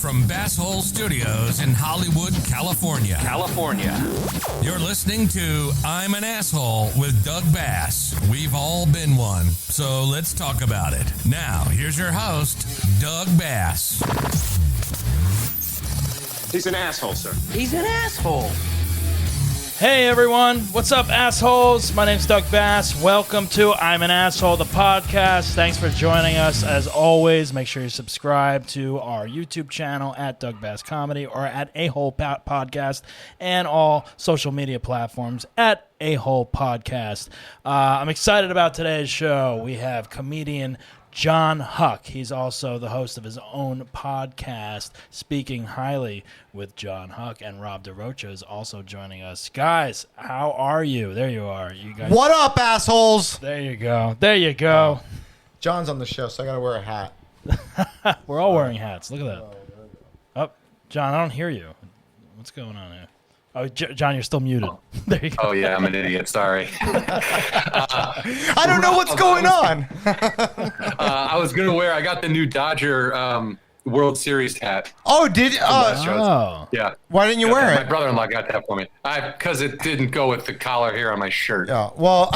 from Bass Hole Studios in Hollywood, California. You're listening to I'm an Asshole with Doug Bass. We've all been one, so let's talk about it. Now, here's your host, Doug Bass. He's an asshole, sir. He's an asshole. Hey everyone, what's up, assholes? My name's Doug Bass. Welcome to I'm an Asshole, the podcast. Thanks for joining us. As always, make sure you subscribe to our YouTube channel at Doug Bass Comedy or at A-Hole Podcast and all social media platforms at A-Hole Podcast. I'm excited about today's show. We have comedian Jon Huck. He's also the host of his own podcast, Speaking Highly with Jon Huck, and Rob DeRocha is also joining us. Guys, how are you? There you are. You guys. What up, assholes? There you go. There you go. John's on the show, so I gotta wear a hat. We're all wearing hats. Look at that. Oh, John, I don't hear you. What's going on here? Oh, John, you're still muted. Oh. There you go. Oh, yeah, I'm an idiot. Sorry. I don't know what's going on. I was going to I got the new Dodger World Series hat. Oh, did Oh. Yeah. Why didn't you wear My it? brother-in-law got that for me. Because it didn't go with the collar here on my shirt. Yeah. Well,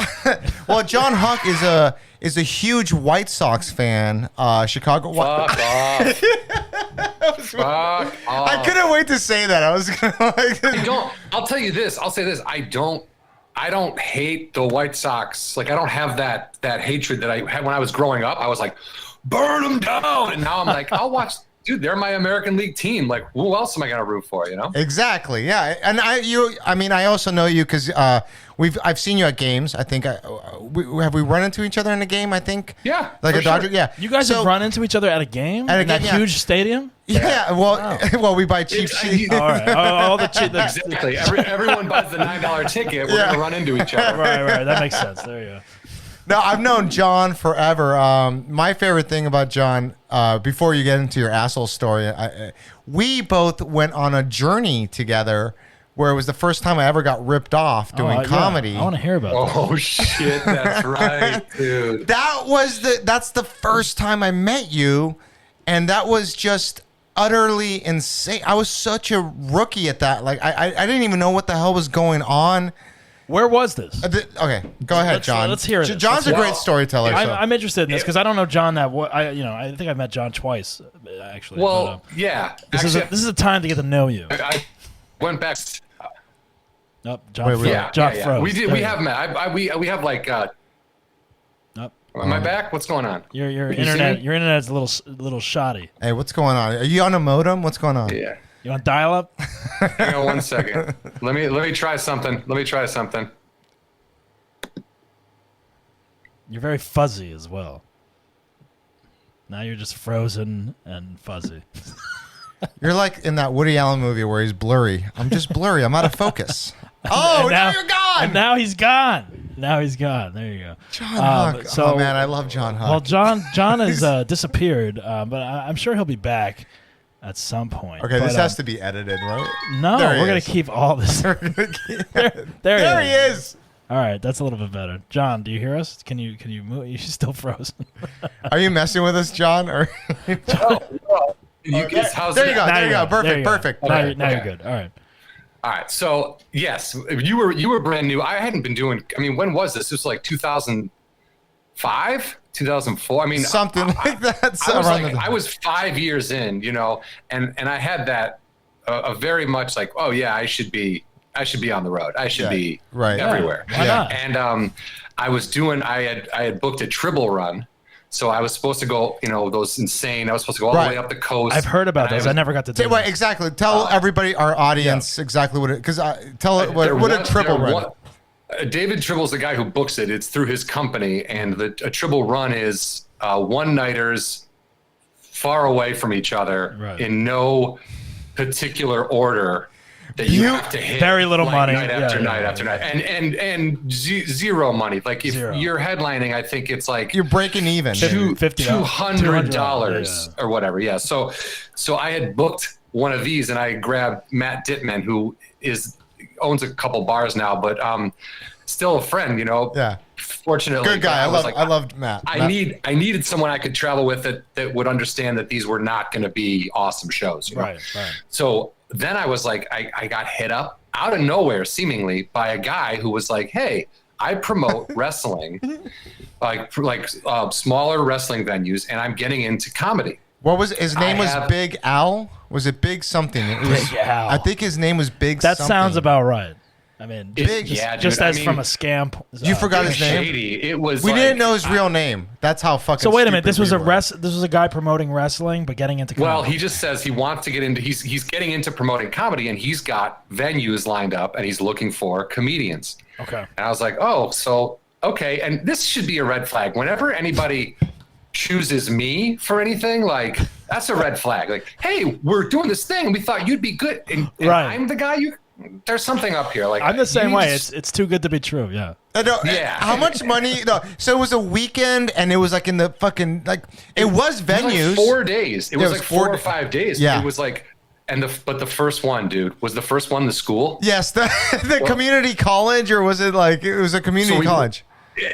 Jon Huck is a huge White Sox fan. Chicago. Fuck off. Fuck off. I couldn't wait to say that. I was gonna. I'll tell you this. I'll say this. I don't hate the White Sox. Like, I don't have that hatred that I had when I was growing up. I was like, burn them down. And now I'm like, I'll watch. Dude, they're my American League team. Like, who else am I gonna root for? You know? Exactly. Yeah. And I also know you because I've seen you at games. I think have we run into each other in a game? I think. Yeah. Like a Dodger. Sure. Yeah. You guys have run into each other at a game? At a in that game, yeah. huge stadium? Yeah. Well, we buy cheap seats. All right. All the cheap. Exactly. Everyone buys the $9 ticket. We're gonna run into each other. Right. That makes sense. There you go. No, I've known John forever. My favorite thing about John, before you get into your asshole story, we both went on a journey together where it was the first time I ever got ripped off doing comedy. Yeah. I want to hear about that. Oh shit, that's right, dude. That's the first time I met you, and that was just utterly insane. I was such a rookie at that. Like I didn't even know what the hell was going on. Where was this? Okay, go ahead, John. Let's hear it. John's a great storyteller. I'm interested in this because I don't know John I think I've met John twice, actually. Well, but, yeah. This is a time to get to know you. I went back. Nope, John froze. We have met. We have like. Nope. Am I back? What's going on? Your internet's a little shoddy. Hey, what's going on? Are you on a modem? What's going on? Yeah. You want dial up? Hang on 1 second. Let me try something. You're very fuzzy as well. Now you're just frozen and fuzzy. You're like in that Woody Allen movie where he's blurry. I'm just blurry. I'm out of focus. Oh, now you're gone. And now he's gone. There you go. John Huck. Oh, man, I love Jon Huck. Well, John has disappeared, but I'm sure he'll be back at some point. Okay, this has to be edited, right? No, we're going to keep all this. there he is. All right, that's a little bit better. John, do you hear us? Can you move? You're still frozen. Are you messing with us, John? Or There you go. Perfect. Now you're good. All right. So yes, you were brand new. I hadn't been doing. I mean, when was this? This was like 2005, 2004. I mean, something like that. I was 5 years in, and I had that a very much like, oh yeah, I should be on the road. I should be everywhere. Why not? And I had booked a Tribble run. So I was supposed to go, those insane. I was supposed to go all the way up the coast. I've heard about those. I never got to do it. Exactly. Tell everybody, our audience, exactly what it. Because what a Tribble run. David Tribble's the guy who books it. It's through his company, and a Tribble run is one-nighters far away from each other in no particular order. That you have to hit very little money night after night, and zero money. Like if you're headlining, I think it's like you're breaking even $200 or whatever. Yeah. So I had booked one of these, and I grabbed Matt Dittman, who owns a couple bars now, but still a friend, you know. Yeah. Fortunately, Good guy. I loved Matt. I needed someone I could travel with that would understand that these were not going to be awesome shows. You know? Right. So then I was like, I got hit up out of nowhere, seemingly, by a guy who was like, "Hey, I promote wrestling, like smaller wrestling venues, and I'm getting into comedy." What was his name? Was Big Al? Was it Big something? Big Al. I think his name was Big. That something. sounds about right. I mean, Big. Just as from a scamp. You forgot his name. Shady. It was. We didn't know his real name. That's how fucking. So wait a minute. This was stupid we were. This was a guy promoting wrestling, but getting into comedy. Well, he just says he wants to get into. He's getting into promoting comedy, and he's got venues lined up, and he's looking for comedians. Okay. And I was like, oh, so okay, and this should be a red flag. Whenever anybody chooses me for anything, like that's a red flag. Like, hey, we're doing this thing, and we thought you'd be good, and Right. I'm the guy you. There's something up here. Like I'm the same way. to- It's too good to be true. Yeah. Yeah. How much money? No. So it was a weekend, and it was like in the fucking like it was It was venues. like 4 days. It was like 4 or days. 5 days. Yeah. It was like, but the first one, dude, was the first one the school. Yes, the community college, or was it like it was a community college?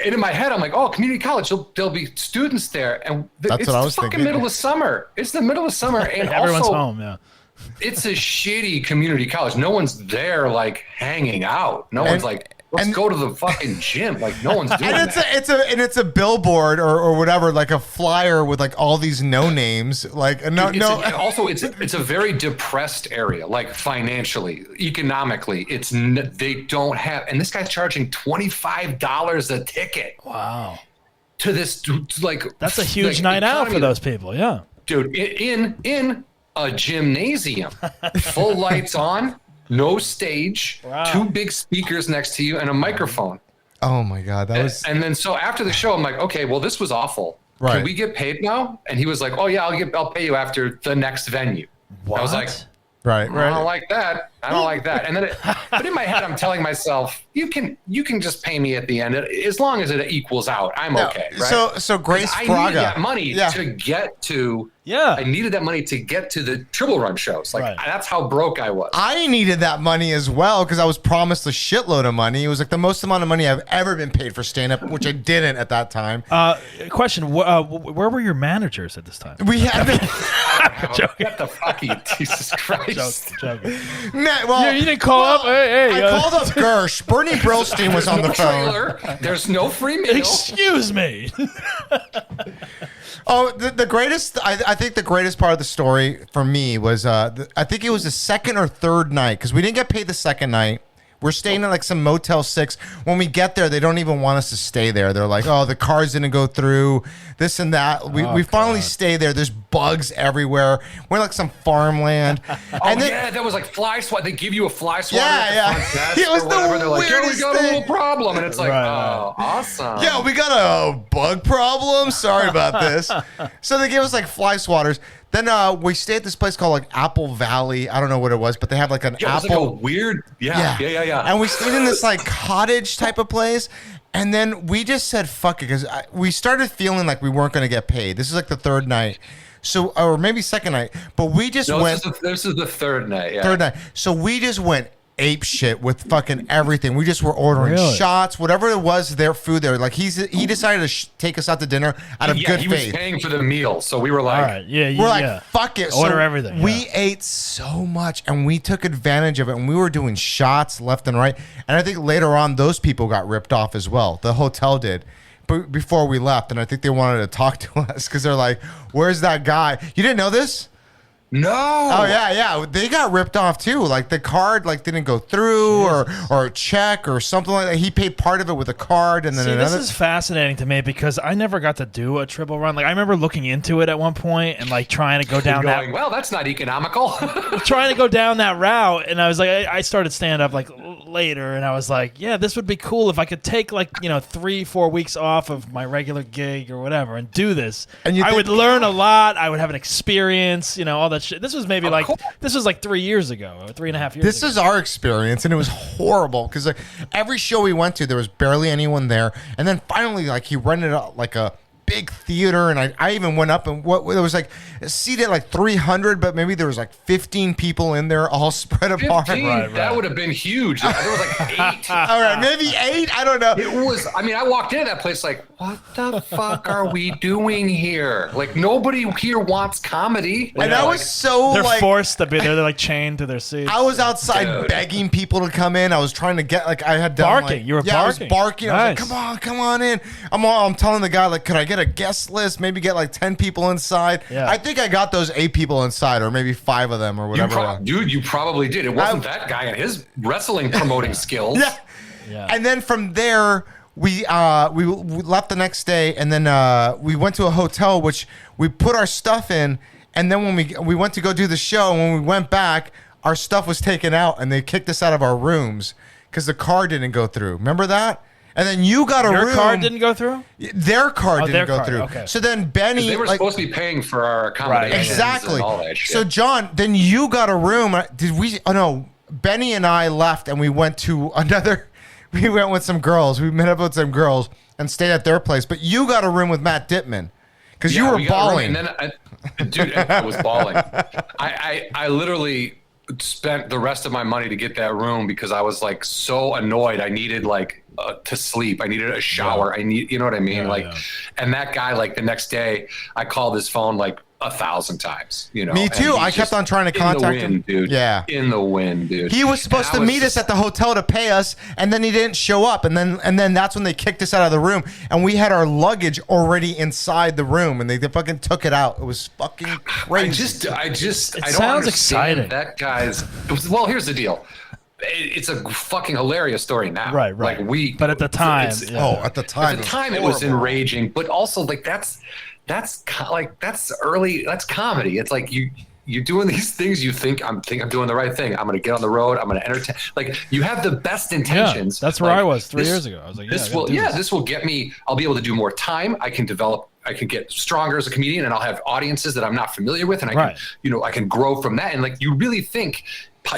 And in my head, I'm like, oh, community college. There'll be students there, and That's it's what I was fucking thinking. middle of summer. It's the middle of summer, and Everyone's also, home. Yeah. it's a shitty community college. No one's there like hanging out. No one's like, let's go to the fucking gym. Like no one's doing And that. it's a billboard or whatever, like a flyer with like all these no names, like Also, it's a very depressed area, like financially, economically. They don't have, and this guy's charging $25 a ticket. Wow. To this, like That's a huge like, night out economy for those people. Yeah. dude. In a gymnasium, full lights on, no stage, Wow. 2 big speakers next to you, and a microphone. Oh my god, that was. And then so after the show, I'm like, okay, well, this was awful. Right. Can we get paid now? And he was like, oh yeah, I'll pay you after the next venue. What? I was like, Right. I don't like that. I don't like that. And then, but in my head, I'm telling myself, you can just pay me at the end as long as it equals out. I'm okay. Right? So Grace I Fraga. needed that money to get to. Yeah. I needed that money to get to the Triple Run shows. Like Right. that's how broke I was. I needed that money as well because I was promised a shitload of money. It was like the most amount of money I've ever been paid for stand-up, which I didn't at that time. Question: where were your managers at this time? We had Get the fucking Jesus Christ. Joking. well, You didn't call up. Hey, I called up Gersh. Bernie Brillstein was on the phone. Trailer. There's no free meal. Excuse me. Oh, the greatest! I think the greatest part of the story for me was I think it was the second or third night because we didn't get paid the second night. We're staying at like some Motel 6. When we get there, they don't even want us to stay there. They're like, oh, the cars didn't go through, this and that. We finally stay there. There's bugs everywhere. We're like some farmland. And then, that was like fly swat. They give you a fly swatter at the front desk It was or whatever. the They're like, yeah, we weirdest got a thing. little problem. And it's like, Right. oh, awesome. Yeah, we got a bug problem. Sorry about this. So they gave us like fly swatters. Then we stayed at this place called like Apple Valley. I don't know what it was, but they have like an Yeah, it was apple. like a weird, yeah. And we stayed in this like cottage type of place. And then we just said, fuck it. Because we started feeling like we weren't going to get paid. This is like the third night. So, or maybe second night. But we just went. This is the third night. Yeah. Third night. So we just went ape shit with fucking everything. We just were ordering Really? shots, whatever it was, their food there. Like he decided to take us out to dinner out of Yeah, good he was faith. paying for the meal. So we were like, All right. Yeah. We're like, yeah. fuck it. Order everything, We yeah. ate so much and we took advantage of it and we were doing shots left and right. And I think later on, those people got ripped off as well. The hotel did. But before we left, and I think they wanted to talk to us because they're like, where's that guy? You didn't know this? no. Oh yeah. They got ripped off too. Like the card didn't go through or a check or something like that. He paid part of it with a card and then See, another. this is fascinating to me because I never got to do a triple run. Like I remember looking into it at one point and like trying to go down Going, well, that's not economical. trying to go down that route, and I was like, I started stand up like later, and I was like, yeah, this would be cool if I could take like 3-4 weeks off of my regular gig or whatever and do this. And you I think- would learn a lot. I would have an experience, all that shit. This was maybe cool. this was like 3 years ago, or 3.5 years. This ago. is our experience, and it was horrible because every show we went to, there was barely anyone there. And then finally, like he rented out like a big theater, and I even went up and what there was like seated like 300, but maybe there was like 15 people in there, all spread apart. 15? Right. That would have been huge. There was like 8. All right, maybe 8. I don't know. It was. I mean, I walked into that place like, what the fuck are we doing here? Like nobody here wants comedy. And I was so They're like forced to be there. They're like chained to their seats. I was outside Dude. begging people to come in. I was trying to get like I had done Barking. like- You were yeah, I was barking. barking. I was Nice. like, come on in. I'm telling the guy like, could I get a guest list? Maybe get like 10 people inside. Yeah. I think I got those 8 people inside, or maybe 5 of them, or whatever. Dude, you probably did. It wasn't that guy and his wrestling promoting skills. Yeah. Yeah. And then from there, we left the next day, and then we went to a hotel, which we put our stuff in. And then when we went to go do the show, and when we went back, our stuff was taken out, and they kicked us out of our rooms because the car didn't go through. Remember that? And then you got a room. Your card didn't go through? Their card their didn't go card, through. okay. So then Benny, They were like, supposed to be paying for our accommodations exactly. and all that shit. So John, then you got a room. Did we? Oh no, Benny and I left, and we went to another. We went with some girls. We met up with some girls and stayed at their place. But you got a room with Matt Dittman because you were we got a balling. room, and then dude, I was balling. I literally spent the rest of my money to get that room because I was like so annoyed. I needed like to sleep. I needed a shower. You know what I mean? And that guy, like the next day, I called his phone like 1,000 times. You know, Me too. and I he's kept just on trying to contact in the wind, him. dude. Yeah. In the wind, dude. He was supposed to meet us at the hotel to pay us, and then he didn't show up. And then that's when they kicked us out of the room. And we had our luggage already inside the room, and they fucking took it out. It was fucking crazy. I don't sounds understand exciting. that guy's. Well, here's the deal. It's a fucking hilarious story now. Right. Like but at the time, it's- yeah. At the time. At the time, it was enraging, but also like that's early. That's comedy. It's like you're doing these things. You think I'm doing the right thing. I'm going to get on the road. I'm going to entertain. Like you have the best intentions. that's where like, I was 3 years ago. I was like, this will get me. I'll be able to do more time. I can develop. I can get stronger as a comedian, and I'll have audiences that I'm not familiar with, and I can grow from that. And like you really think.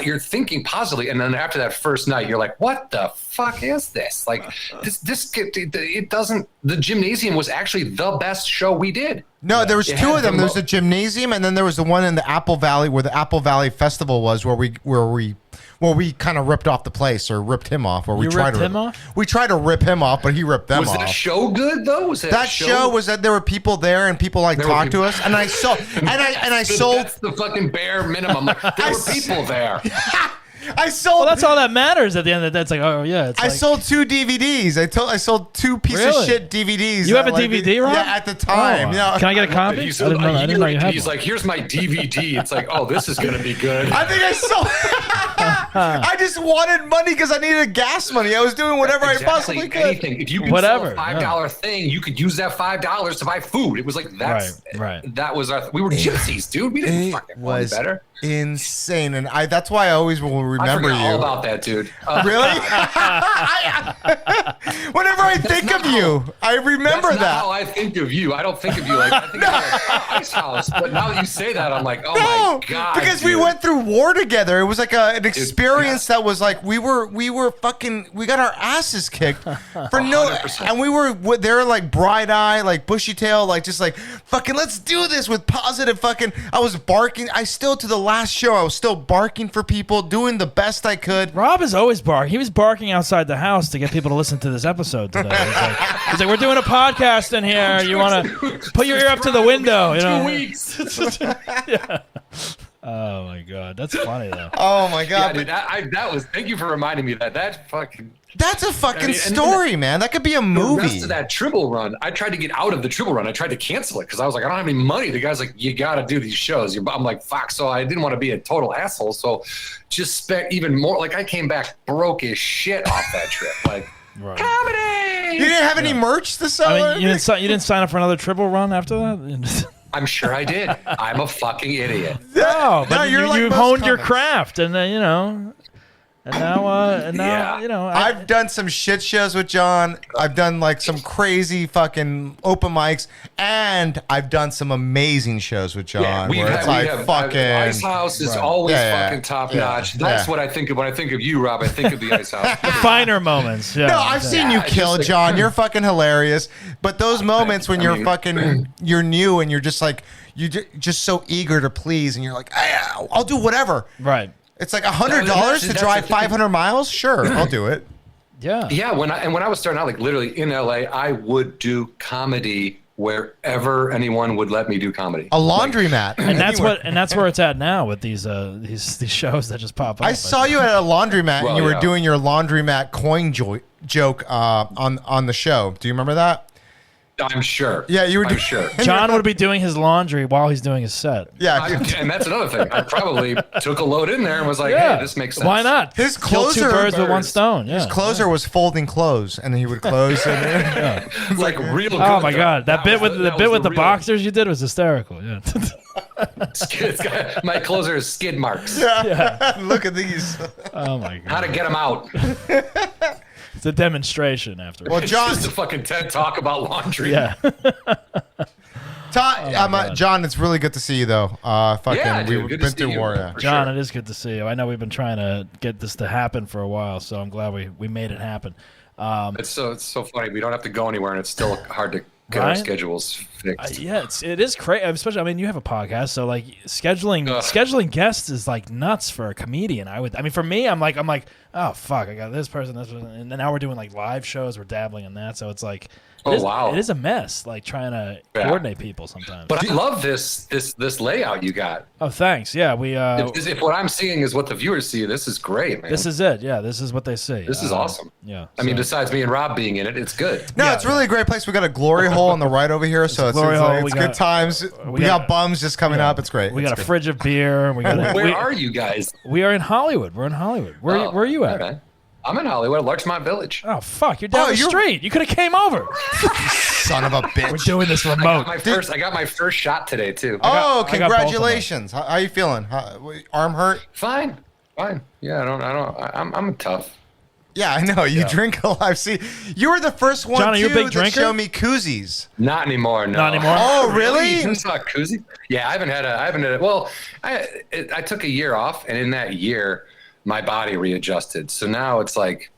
You're thinking positively, and then after that first night, you're like, "What the fuck is this?" Like, it doesn't. The Gymnasium was actually the best show we did. No, there was It 2 had of them. the There's the Gymnasium, and then there was the one in the Apple Valley where the Apple Valley Festival was, where we kind of ripped off the place, or ripped him off, or we You tried ripped to him off? We tried to rip him off, but he ripped them Was off. that show good though? Was That show was that there were people there, and people like There were talked to people- us, and I saw, and I sold. That's the fucking bare minimum. Like, there were people there. I sold. Well, that's all that matters at the end of the day. It's like, oh yeah, it's I like, sold 2 DVDs. I sold 2 piece of Really? shit DVDs. You have a that, like, DVD, Rob? Yeah, at the time. Oh, Yeah. Can I get a copy? I He's, didn't know you had he's one. like, here's my DVD. It's like, oh, this is gonna be good. I think I sold. I just wanted money because I needed gas money. I was doing whatever I possibly could. Anything. If you could Whatever, sell a $5 thing, you could use that $5 to buy food. It was like Right. that was our. We were gypsies, dude. We didn't It fucking know was better. insane, and that's why I always will I remember forgot you. all about that, dude. Really? Whenever I think of you, I remember That's not that. how I think of you. I don't think of you like I think of you like Ice House. But now that you say that, I'm like, oh No, my god, because we dude. went through war together. It was like an experience that was like we got our asses kicked for no, 100%. and we were there like bright eye, like bushy tail, like just like fucking let's do this with positive fucking. I was barking. I still to the last show, I was still barking for people, doing the best I could. Rob is always barking. He was barking outside the house to get people to listen to this episode today. He's like, we're doing a podcast in here. You want to put your ear up to the window? You know? 2 weeks. Yeah. Oh my god, that's funny though. Oh my Yeah, god, dude, that was. Thank you for reminding me of that. That fucking. that's a fucking I mean, and story, man. That could be a The movie. rest of that Tribble run, I tried to get out of the Tribble run. I tried to cancel it because I was like, I don't have any money. The guy's like, you got to do these shows. I'm like, fuck. So I didn't want to be a total asshole. So just spent even more. Like I came back broke as shit off that trip. Like Right. comedy. You didn't have any merch to sell. I or mean, you anything? didn't sign up for another triple run after that. I'm sure I did. I'm a fucking idiot. No, but No, you're you, like you most honed your comics. craft, and then And now, I've done some shit shows with John. I've done like some crazy fucking open mics, and I've done some amazing shows with John. Ice House is always fucking top notch. That's what I think of when I think of you, Rob. I think of the Ice House. The finer moments. Yeah. No, I've seen you kill, John. You're fucking hilarious. But those moments when you're new and you're just like just so eager to please, and you're like, I'll do whatever. Right. It's like $100 to drive 500 miles. Sure, I'll do it. Yeah. Yeah. When I was starting out, like literally in LA, I would do comedy wherever anyone would let me do comedy. A laundromat. And that's where it's at now with these shows that just pop up. I saw you at a laundromat and you were doing your laundromat coin joke on the show. Do you remember that? I'm sure. Yeah, you were. I'm sure. John would be doing his laundry while he's doing his set. Yeah, and that's another thing. I probably took a load in there and was like, "Hey, this makes sense." Why not? His Kill closer, two birds with one stone. Yeah. His closer was folding clothes, and then he would close. It's like real. Good. Oh my god, that bit with the boxers you did was hysterical. Yeah. My closer is skid marks. Yeah. Look at these. Oh my god. How to get them out. It's a demonstration after. Well, John, it's just a fucking TED talk about laundry. Yeah. John, it's really good to see you though. We've been through war. Yeah. John, it is good to see you. I know we've been trying to get this to happen for a while, so I'm glad we made it happen. It's so funny. We don't have to go anywhere, and it's still hard to get our schedules fixed. It is crazy. Especially, I mean, you have a podcast, so like scheduling guests is like nuts for a comedian. For me, I'm like, oh fuck, I got this person, and then now we're doing like live shows. We're dabbling in that, so it's like, it is a mess, like trying to coordinate people sometimes. But I love this layout you got. Oh, thanks. Yeah, we. If what I'm seeing is what the viewers see, this is great, man. This is it. Yeah, this is what they see. This is awesome. Yeah. I mean, besides me and Rob being in it, it's good. No, it's really a great place. We got a glory hole on the right over here, so it's good times. We got bums just coming up. It's great. We got a fridge of beer. Where are you guys? We are in Hollywood. We're in Hollywood. Where are you at? Right. I'm in Hollywood, Larchmont Village. Oh fuck, you're down the street. You could have came over. Son of a bitch. We're doing this remote. I got my first shot today too. Congratulations. How are you feeling? Arm hurt? Fine. Yeah, I'm tough. Yeah, I know. You drink a lot. I've seen. You were the first one, John, are you a big drinker? Show me koozies. Not anymore. No. Not anymore. Oh, really? You saw koozie? Yeah, I haven't had a. Well, I took a year off, and in that year, my body readjusted. So now it's like,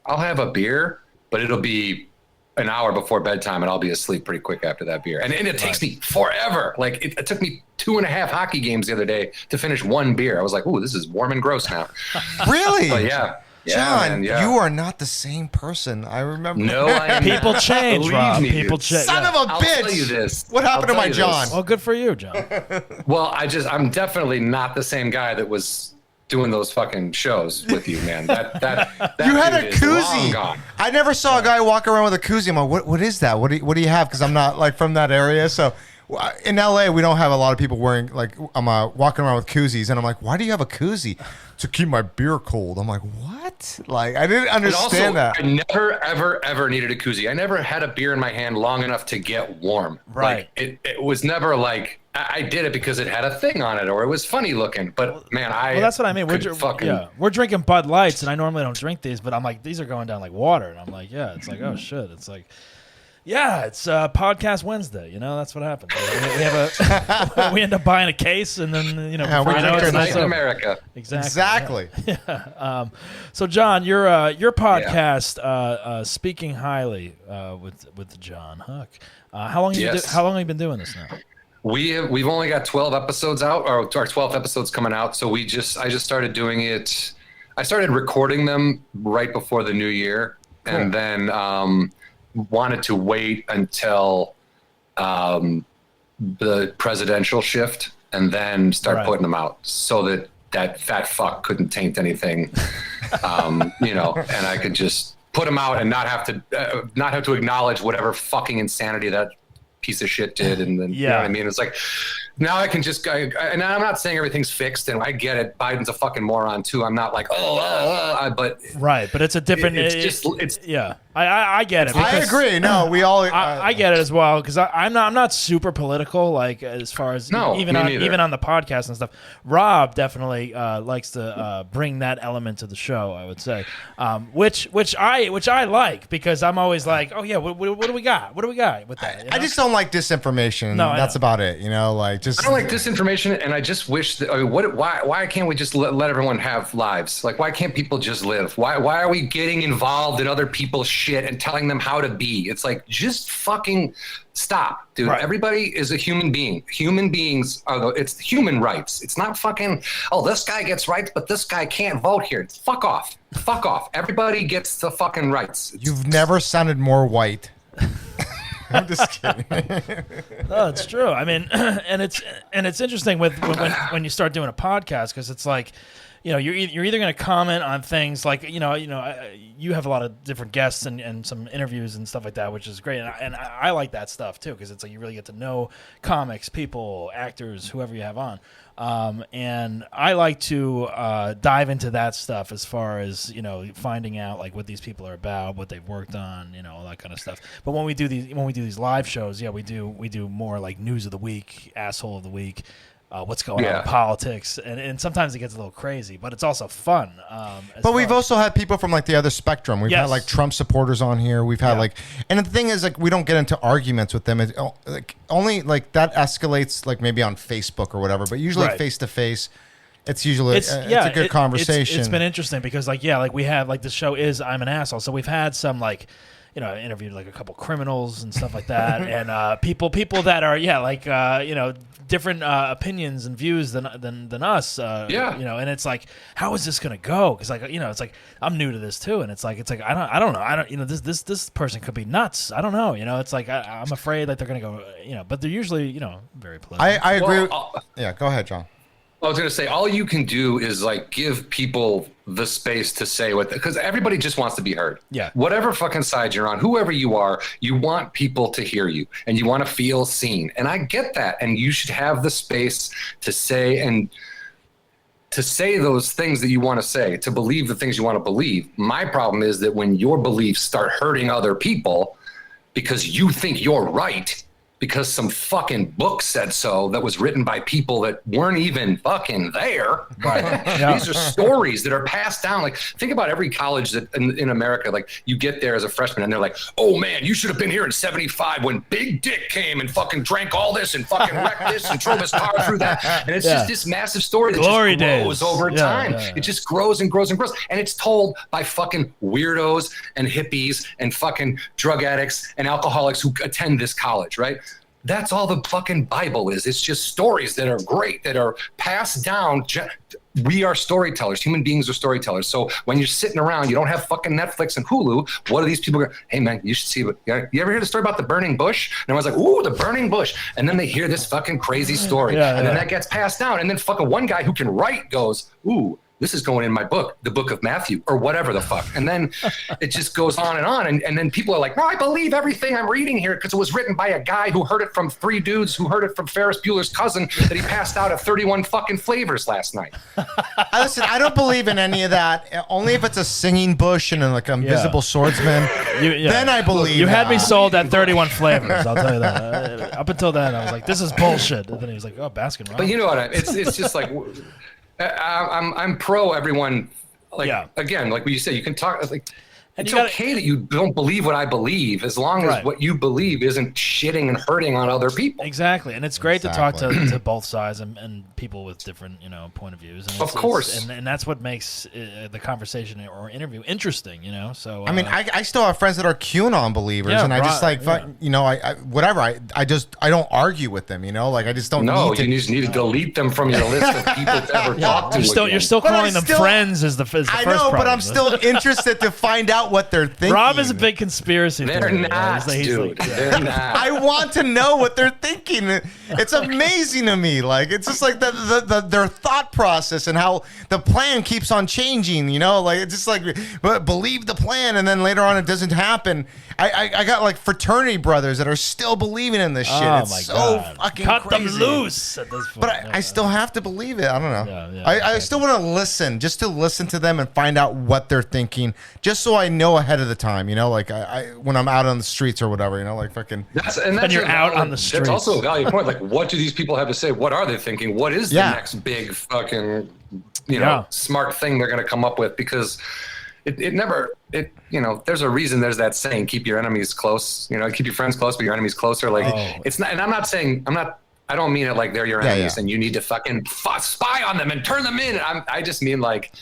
I'll have a beer, but it'll be an hour before bedtime, and I'll be asleep pretty quick after that beer. And it takes me forever. Like it took me 2.5 hockey games the other day to finish one beer. I was like, ooh, this is warm and gross now. Really? But yeah. John, man, you are not the same person. I remember. No, I am people not. change, Rob. People change. Son of a bitch! I'll tell you this. What happened to my John? Well, good for you, John. Well, I'm definitely not the same guy that was doing those fucking shows with you, man. That you had a is long koozie. gone. I never saw a guy walk around with a koozie. I'm like, what is that? What do you have? Because I'm not like from that area. So in LA, we don't have a lot of people wearing like I'm walking around with koozies, and I'm like, why do you have a koozie? To keep my beer cold. I'm like, what? Like, I didn't understand that. I never, ever needed a koozie. I never had a beer in my hand long enough to get warm. Right. Like, it was never like, I did it because it had a thing on it or it was funny looking. But man, well, that's what I mean. We're drinking Bud Lights, and I normally don't drink these, but I'm like, these are going down like water. And I'm like, yeah, it's like, oh shit. It's like, yeah, it's Podcast Wednesday. You know, that's what happens. We have we end up buying a case, and then we're drinking night in America. Exactly. Yeah. So, John, your podcast, Speaking Highly, with Jon Huck. How long have you been doing this now? We've only got 12 episodes out, or our 12th episodes coming out. So I just started doing it. I started recording them right before the new year, and then wanted to wait until the presidential shift and then start putting them out so that fat fuck couldn't taint anything, and I could just put them out and not have to acknowledge whatever fucking insanity that piece of shit did. And then, you know what I mean? It's like, Now I can just, and I'm not saying everything's fixed, and I get it. Biden's a fucking moron too. I'm not like, but right. But it's a different. Yeah. I get it. I agree. No, we all. I get it as well because I'm not super political. Like as far as even on the podcast and stuff. Rob definitely likes to bring that element to the show. I would say, which I like because I'm always like, oh yeah, what do we got? What do we got with that? You know? I just don't like disinformation. No, that's about it. You know, like just. I don't like disinformation, and I just wish that. I mean, why can't we just let everyone have lives? Like, why can't people just live? Why are we getting involved in other people's shit and telling them how to be? It's like, just fucking stop, dude. Right. Everybody is a human being. Human beings it's human rights. It's not fucking, this guy gets rights, but this guy can't vote here. Fuck off. Fuck off. Everybody gets the fucking rights. You've never sounded more white. I'm just kidding. No, it's true. I mean, and it's interesting when you start doing a podcast because it's like, you're either going to comment on things like you have a lot of different guests and some interviews and stuff like that, which is great, and I like that stuff too because it's like you really get to know comics, people, actors, whoever you have on, and I like to dive into that stuff as far as finding out like what these people are about, what they've worked on, all that kind of stuff. But when we do these live shows, we do more like news of the week, asshole of the week. What's going on in politics, and sometimes it gets a little crazy, but it's also fun. But we've also had people from like the other spectrum. We've had like Trump supporters on here. We've had and the thing is like we don't get into arguments with them. It, like only like that escalates like maybe on Facebook or whatever. But usually face to face, it's usually it's a good conversation. It's been interesting because like we have like the show is I'm an Asshole, so we've had some like. I interviewed like a couple criminals and stuff like that, and people that are different opinions and views than us. And it's like, how is this gonna go? Because it's like I'm new to this too, and it's like I don't know, this person could be nuts. I don't know, it's like I'm afraid that they're gonna go, but they're usually very political. I agree. Go ahead, John. I was going to say, all you can do is like give people the space to say what, because everybody just wants to be heard. Yeah. Whatever fucking side you're on, whoever you are, you want people to hear you and you want to feel seen. And I get that. And you should have the space to say those things that you want to say, to believe the things you want to believe. My problem is that when your beliefs start hurting other people because you think you're right, because some fucking book said so that was written by people that weren't even fucking there. These are stories that are passed down. Like, think about every college that in America, like you get there as a freshman and they're like, oh man, you should have been here in 75 when Big Dick came and fucking drank all this and fucking wrecked this and drove his car through that. And it's just this massive story that just grows over time. It just grows and grows and grows. And it's told by fucking weirdos and hippies and fucking drug addicts and alcoholics who attend this college, right? That's all the fucking Bible is. It's just stories that are great, that are passed down. We are storytellers. Human beings are storytellers. So when you're sitting around, you don't have fucking Netflix and Hulu. What are these people going, hey man, you should see what, you ever hear the story about the burning bush? And everyone's like, ooh, the burning bush. And then they hear this fucking crazy story. And then that gets passed down. And then fucking one guy who can write goes, ooh, this is going in my book, the book of Matthew, or whatever the fuck. And then it just goes on. And then people are like, no, I believe everything I'm reading here because it was written by a guy who heard it from 3 dudes who heard it from Ferris Bueller's cousin that he passed out at 31 fucking flavors last night. Listen, I don't believe in any of that. Only if it's a singing bush and like an invisible swordsman. Then I believe. You had me sold at 31 flavors, I'll tell you that. Up until then, I was like, this is bullshit. And then he was like, oh, Baskin Robbins. But you know what? It's just like... I'm pro everyone. Like again, like what you said, you can talk. Like it's okay that you don't believe what I believe, as long as what you believe isn't shitting and hurting on other people. Exactly, and it's great to talk to both sides and people with different point of views. And of course, and that's what makes the conversation or interview interesting. So I mean, I still have friends that are QAnon believers, and I just like I whatever. I don't argue with them. Like I just don't. No, you just need to delete them from your list of people to ever talk to. You're still calling them friends as the first. I know, but I'm still interested to find out what they're thinking. Rob is a big conspiracy theory. They're not, dude. They're not. I want to know what they're thinking. It's amazing to me. Like, it's just like their thought process and how the plan keeps on changing, you know? Like, it's just like, believe the plan, and then later on it doesn't happen. I got like fraternity brothers that are still believing in this shit. Oh, It's my so God. fucking Cut crazy. them loose at this point. But I still have to believe it. I don't know. Yeah, I still want to listen, just to listen to them and find out what they're thinking, just so I know ahead of the time, you know, like I when I'm out on the streets or whatever, you know, like fucking. When you're out on the streets. That's also a valid point. Like, what do these people have to say? What are they thinking? What is the next big fucking, smart thing they're going to come up with? Because it never, there's a reason there's that saying, keep your enemies close, keep your friends close, but your enemies closer. Like, it's not, and I'm not saying, I don't mean it like they're your enemies and you need to fucking spy on them and turn them in. I just mean like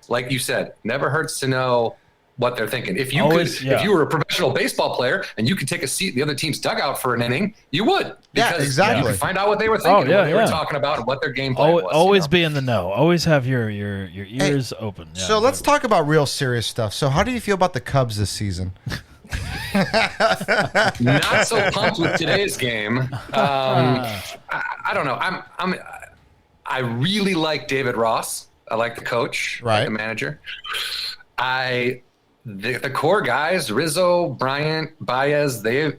you said, never hurts to know what they're thinking. If you if you were a professional baseball player and you could take a seat in the other team's dugout for an inning, you would. Because exactly. you could find out what they were thinking, what they were talking about, and what their game plan was. Always be in the know. Always have your ears open. Yeah, so let's talk about real serious stuff. So how do you feel about the Cubs this season? Not so pumped with today's game. I don't know. I really like David Ross. I like the coach, right? The manager. The core guys, Rizzo, Bryant, Baez, they're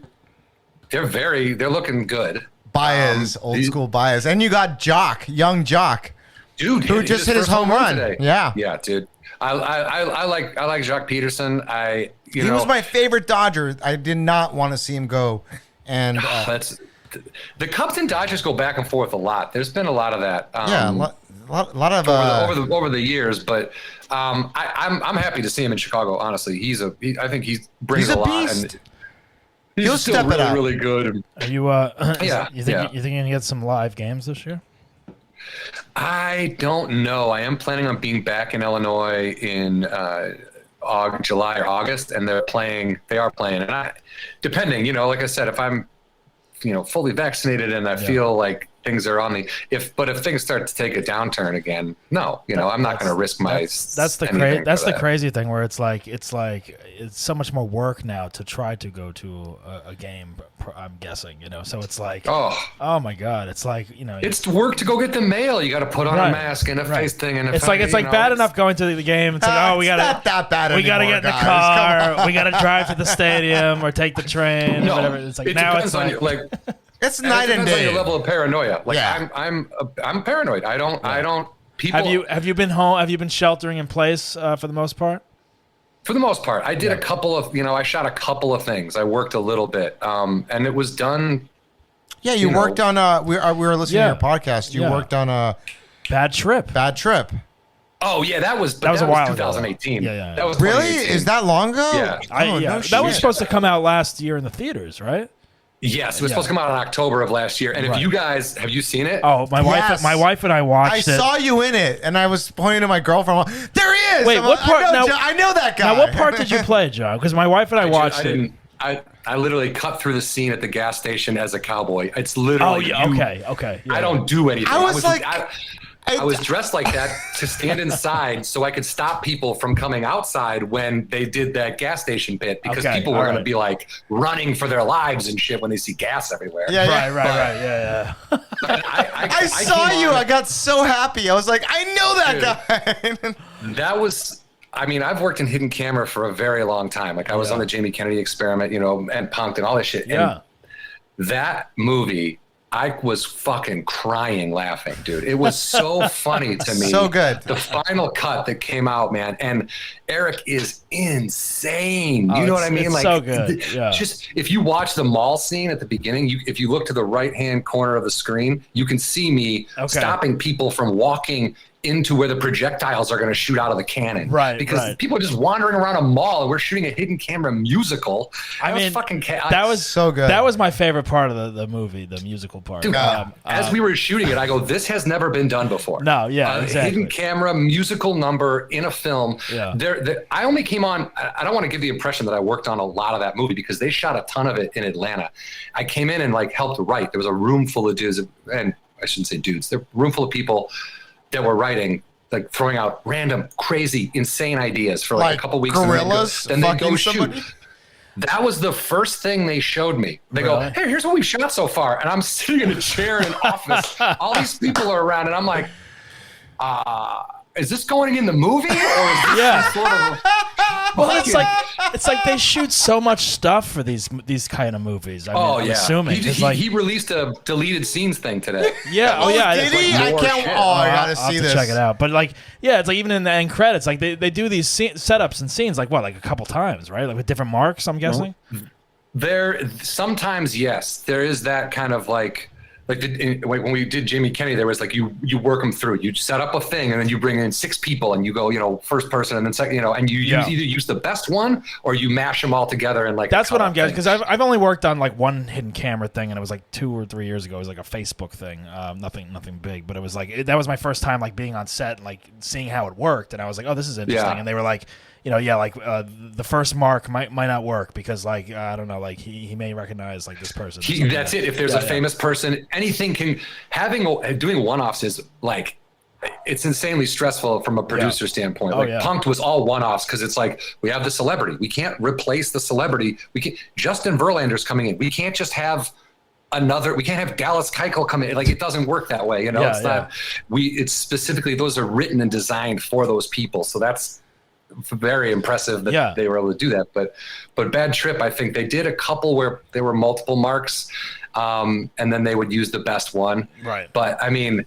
looking good. Baez, old school Baez, and you got young Jock, dude, who just hit his home run today. Yeah, dude. I like Jock Peterson. He was my favorite Dodger. I did not want to see him go, and the Cubs and Dodgers go back and forth a lot. There's been a lot of that. A lot of over the years, but I'm happy to see him in Chicago. Honestly, I think he brings a lot, and he'll still step really, really good. Are you you think you're going to get some live games this year? I don't know. I am planning on being back in Illinois in July or August, and they are playing, and depending, like I said, if I'm fully vaccinated and I feel like things are on the if things start to take a downturn again, no, I'm not going to risk my. That's the crazy thing where it's so much more work now to try to go to a game. I'm guessing, so it's like, oh my God, it's like it's work to go get the mail. You got to put on a mask and a face thing, and it's like bad enough going to the game. It's like we got not that bad. We got to get in the car. We got to drive to the stadium or take the train. Or whatever. It's like now it's like. It's night and day. On your level of paranoia. Like I'm paranoid. I don't. People. Have you been home? Have you been sheltering in place for the most part? For the most part, I did a couple of. I shot a couple of things. I worked a little bit, and it was done. Yeah, you worked on. We were listening to your podcast. You worked on a Bad Trip. Oh yeah, that was a while 2018. Ago. Yeah. That was really? Is that long ago? Yeah. That was supposed to come out last year in the theaters, right? Yes, it was supposed to come out in October of last year. And if you guys have you seen it? Oh, my wife and I watched it. I saw you in it, and I was pointing to my girlfriend. There he is. Wait, what part? I know that guy. Now, what part did you play, John? Because my wife and I watched it. I literally cut through the scene at the gas station as a cowboy. It's literally. Oh, yeah, okay. Yeah. I don't do anything. I was dressed like that to stand inside so I could stop people from coming outside when they did that gas station bit because people were going to be like running for their lives and shit when they see gas everywhere. Yeah, right. Yeah. I saw you. I got so happy. I was like, I know that guy. That was. I mean, I've worked in hidden camera for a very long time. Like I was on the Jamie Kennedy Experiment, and Punk'd and all this shit. Yeah. And that movie. I was fucking crying laughing, dude. It was so funny to me. So good. The final cut that came out, man. And Eric is insane. You know what I mean? It's so good. Yeah. Just if you watch the mall scene at the beginning, if you look to the right-hand corner of the screen, you can see me stopping people from walking into where the projectiles are going to shoot out of the cannon. Right. Because people are just wandering around a mall and we're shooting a hidden camera musical. That was so good. That was my favorite part of the movie, the musical part. Dude, as we were shooting it, I go, this has never been done before. No, yeah, exactly. Hidden camera musical number in a film. Yeah. I only came on, I don't want to give the impression that I worked on a lot of that movie because they shot a ton of it in Atlanta. I came in and helped write. There was a room full of dudes, and I shouldn't say dudes, there were a room full of people that were writing, throwing out random, crazy, insane ideas for a couple weeks. Gorillas, then they go shoot. That was the first thing they showed me. They go, hey, here's what we've shot so far. And I'm sitting in a chair in an office. All these people are around, and I'm like, is this going in the movie? Or is this sort of well, it's like they shoot so much stuff for these kind of movies. I'm assuming. He released a deleted scenes thing today. Yeah. Did he? I can't. I gotta see this. Check it out. But it's like even in the end credits, like they do these setups and scenes like a couple times, right? Like with different marks. I'm guessing. There sometimes yes, there is that kind of like when we did Jamie Kennedy, there was like you work them through. You set up a thing, and then you bring in 6 people, and you go, first person, and then second, and you either use the best one or you mash them all together and That's what I'm guessing, because I've only worked on like one hidden camera thing, and it was like 2 or 3 years ago. It was like a Facebook thing, nothing big, but it was like that was my first time like being on set and like seeing how it worked, and I was like, oh, this is interesting, and they were like, the first mark might not work because like I don't know, like he may recognize like this person. That's it. If there's a famous person, anything can doing one-offs is like it's insanely stressful from a producer standpoint. Punk'd was all one-offs because it's like we have the celebrity, we can't replace the celebrity. We can't. Justin Verlander's coming in. We can't just have we can't have Dallas Keuchel come in. Like it doesn't work that way. It's not. It's specifically those are written and designed for those people. So that's very impressive that they were able to do that. But Bad Trip, I think they did a couple where there were multiple marks, and then they would use the best one. Right. But I mean,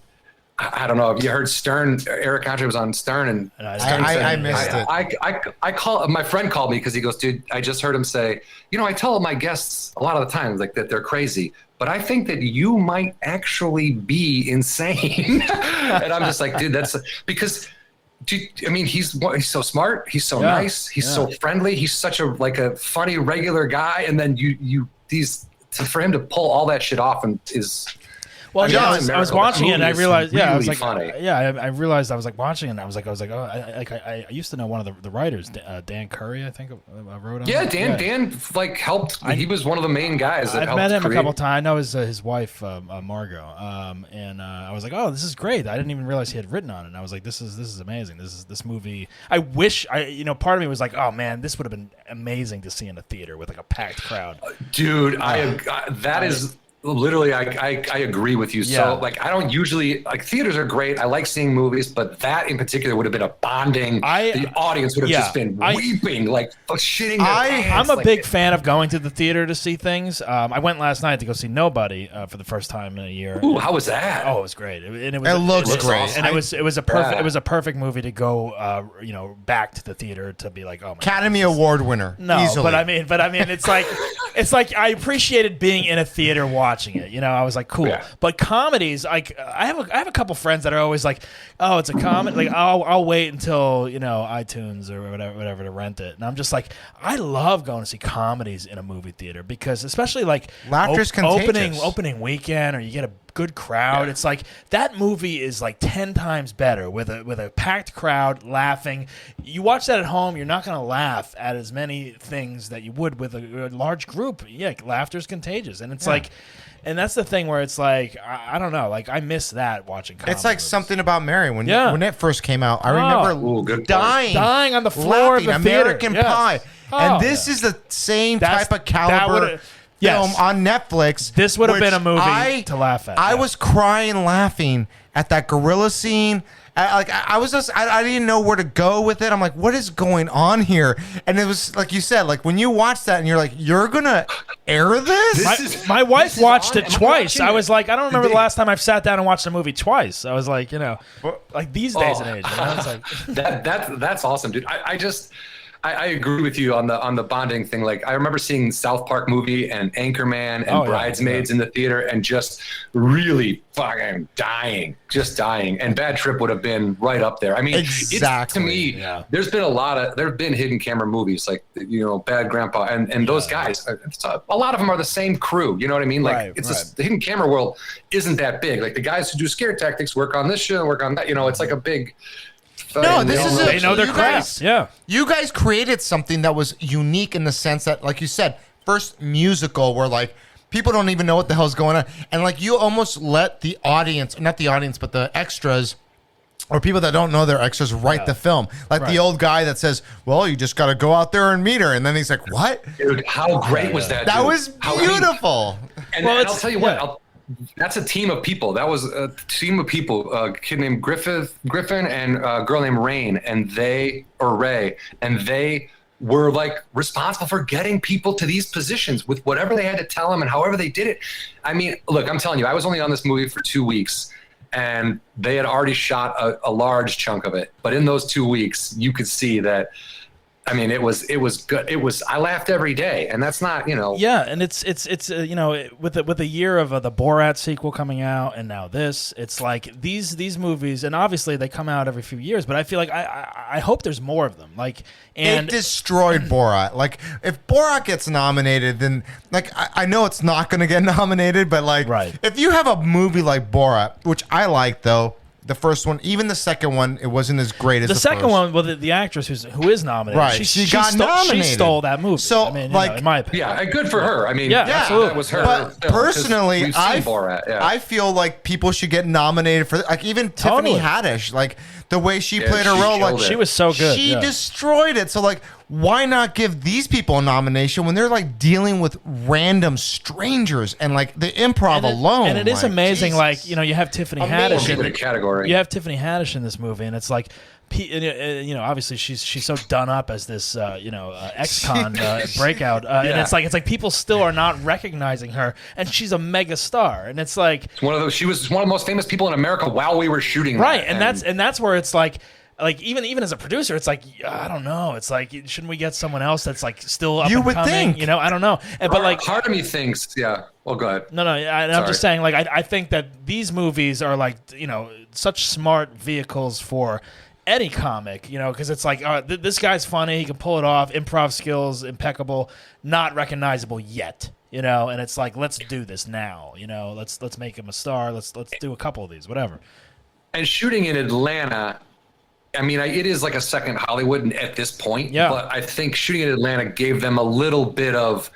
I don't know if you heard Stern. Eric Andre was on Stern, and Stern said, I missed it. I call my friend called me because he goes, dude, I just heard him say, I tell my guests a lot of the time like that they're crazy, but I think that you might actually be insane. And I'm just like, dude, that's because. Dude, I mean, he's so smart. He's so nice. He's so friendly. He's such a funny, regular guy. And then for him to pull all that shit off is. Well, I was watching it and I realized, really I was like, funny. I realized I was like watching it and I was like, oh, I used to know one of the writers, Dan Curry, I think, wrote on. Yeah, Dan helped. He was one of the main guys that helped. I've met him a couple times. I know his wife, Margot, and I was like, oh, this is great. I didn't even realize he had written on it. And I was like, this is amazing. This movie. I wish part of me was like, oh man, this would have been amazing to see in a theater with like a packed crowd. Dude, that is. Literally, I agree with you. So, like, I don't usually theaters are great. I like seeing movies, but that in particular would have been a bonding. The audience would have just been weeping, like shitting. I'm a big fan of going to the theater to see things. I went last night to go see Nobody for the first time in a year. Ooh, how was that? Oh, it was great. It looks great, awesome. And it was a perfect movie to go, back to the theater to be like, oh my Academy Award winner. No, easily. but I mean, it's like I appreciated being in a theater watching it. I was like, cool. But comedies, like I have a couple friends that are always like, oh, it's a comedy. Like I'll wait until iTunes or whatever to rent it. And I'm just like, I love going to see comedies in a movie theater because especially like laughter's contagious. Opening weekend, or you get a good crowd. It's like that movie is like 10 times better with a packed crowd laughing. You watch that at home, you're not going to laugh at as many things that you would with a large group. Yeah, laughter's contagious, and it's like. And that's the thing where it's like, I don't know, like I miss that watching comedy. It's like movies. Something About Mary when it first came out. I remember dying on the floor laughing, of the theater. American Pie. And this is the same type of caliber film on Netflix. This would have been a movie to laugh at. I was crying laughing at that gorilla scene. I didn't know where to go with it. I'm like, what is going on here? And it was like you said, like when you watch that and you're like, you're gonna air this? My wife watched it twice. I was like, I don't remember the last time I've sat down and watched a movie twice. I was like, like these days and age. It's like that's awesome, dude. I agree with you on the bonding thing. Like I remember seeing South Park movie and Anchorman and Bridesmaids in the theater and just really fucking dying. And Bad Trip would have been right up there. I mean, exactly. To me, there's been there have been hidden camera movies like Bad Grandpa and those guys. A lot of them are the same crew. You know what I mean? Like the hidden camera world isn't that big. Like the guys who do scare tactics work on this show, work on that. It's like a big. No, they know their craft. You guys created something that was unique in the sense that, like you said, first musical where like people don't even know what the hell's going on, and like you almost let the audience, not the audience, but the extras, or people that don't know their extras write the film. Like the old guy that says, well, you just got to go out there and meet her. And then he's like, what? Dude, how great was that? That dude? was beautiful. And I'll tell you what, that's a team of people. That was a team of people, a kid named Griffin and a girl named Ray, and they were like responsible for getting people to these positions with whatever they had to tell them and however they did it. I mean, look, I'm telling you, I was only on this movie for 2 weeks. And they had already shot a large chunk of it. But in those 2 weeks, you could see that, I mean, it was good. I laughed every day. And that's not, Yeah, and it's with a year of the Borat sequel coming out and now this, it's like these movies, and obviously they come out every few years, but I feel like I hope there's more of them. And it destroyed Borat. Like, if Borat gets nominated, then, like, I know it's not going to get nominated, but, like, if you have a movie like Borat, which I like, though, the first one, even the second one, it wasn't as great as the second first. one. Well, the actress who is nominated, right? She got nominated. She stole that movie. So, I mean, like, in my opinion, yeah, good for her. I mean, absolutely. That was her. But film, personally, Borat, I feel like people should get nominated for, like, even Tiffany Haddish, like the way she played her role, like she was so good. She destroyed it. So, like, why not give these people a nomination when they're like dealing with random strangers and like the improv alone? And it is amazing. Jesus. Like, you have Tiffany Haddish in the category. You have Tiffany Haddish in this movie, and it's like, obviously she's so done up as this ex-con breakout, and it's like people still are not recognizing her, and she's a mega star, and it's like she was one of the most famous people in America while we were shooting. Right, and that's where it's like even as a producer, it's like, I don't know. It's like, shouldn't we get someone else that's like still up you and would coming? think. I don't know. But like, part of me thinks, yeah. Well, go ahead. No. I'm just saying, like, I think that these movies are like, such smart vehicles for any comic, because it's like, this guy's funny, he can pull it off, improv skills impeccable, not recognizable yet. And it's like, let's do this now. Let's make him a star. Let's do a couple of these, whatever. And shooting in Atlanta, I mean, it is like a second Hollywood at this point. Yeah. But I think shooting in Atlanta gave them a little bit of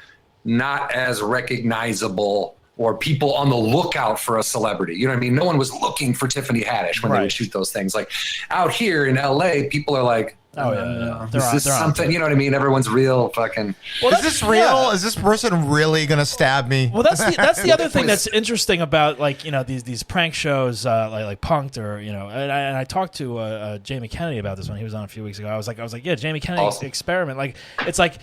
not as recognizable or people on the lookout for a celebrity. You know what I mean? No one was looking for Tiffany Haddish when they would shoot those things. Like out here in LA, people are like, is this something? You know what I mean? Everyone's real fucking. Well, is this real? Yeah. Is this person really gonna stab me? Well, that's the other thing that's interesting about these prank shows like Punk'd or and I talked to Jamie Kennedy about this when he was on a few weeks ago. I was like, yeah, Jamie Kennedy experiment. Like, it's like.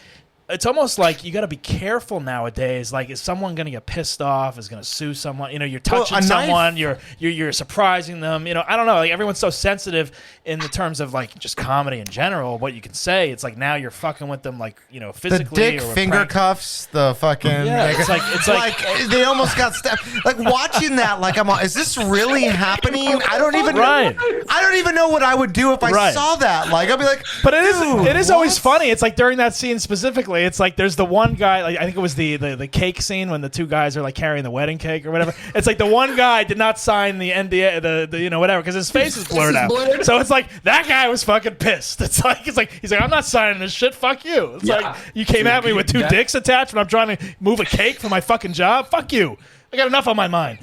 It's almost like you got to be careful nowadays. Like, is someone going to get pissed off? Is going to sue someone? You're touching someone. You're surprising them. I don't know. Like, everyone's so sensitive in the terms of like just comedy in general. What you can say. It's like now you're fucking with them, like physically. The dick finger cuffs. The fucking. Yeah. It's like they almost got stabbed. Like watching that. Like is this really happening? I don't even. Right. I don't even know what I would do if I saw that. Like I'd be like. But it is always funny. It's like during that scene specifically. It's like there's the one guy, like I think it was the cake scene when the two guys are like carrying the wedding cake or whatever. It's like the one guy did not sign the NDA, the whatever, because his face is blurred out. So it's like that guy was fucking pissed. It's like he's like, I'm not signing this shit. Fuck you. It's like you came at me with two dicks attached when I'm trying to move a cake for my fucking job. Fuck you. I got enough on my mind.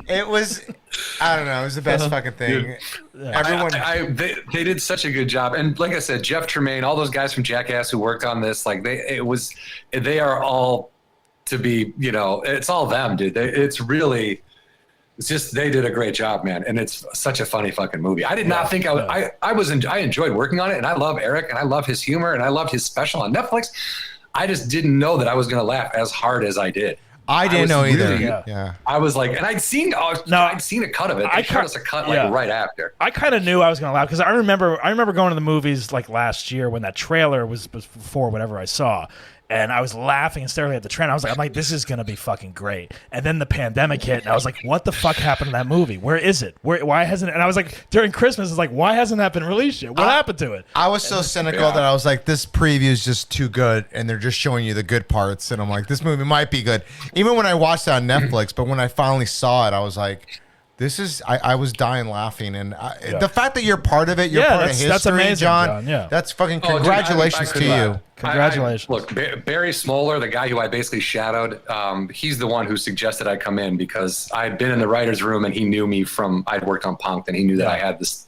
It was, I don't know, it was the best fucking thing. Dude, everyone, they did such a good job, and like I said, Jeff Tremaine, all those guys from Jackass who worked on this, like they are all to be, it's all them, dude. It's just they did a great job, man, and it's such a funny fucking movie. I did not think I enjoyed working on it, and I love Eric, and I love his humor, and I loved his special on Netflix. I just didn't know that I was going to laugh as hard as I did. I didn't know either. Yeah. I was like, and I'd seen a cut of it. They showed us a cut right after. I kind of knew I was going to laugh because I remember going to the movies like last year when that trailer was before whatever I saw. And I was laughing and staring at the trailer. I'm like, this is going to be fucking great. And then the pandemic hit, and I was like, what the fuck happened to that movie? Where is it? Why hasn't it? And I was like, during Christmas, it's like, why hasn't that been released yet? What happened to it? I was so cynical that I was like, this preview is just too good, and they're just showing you the good parts. And I'm like, this movie might be good. Even when I watched it on Netflix, but when I finally saw it, I was like, I was dying laughing, and the fact that you're part of it, you're part of history, that's amazing, John. Yeah, that's fucking congratulations to you. Congratulations. Look, Barry Smoller, the guy who I basically shadowed, he's the one who suggested I come in because I had been in the writer's room and he knew me from, I'd worked on Punk'd and he knew that I had this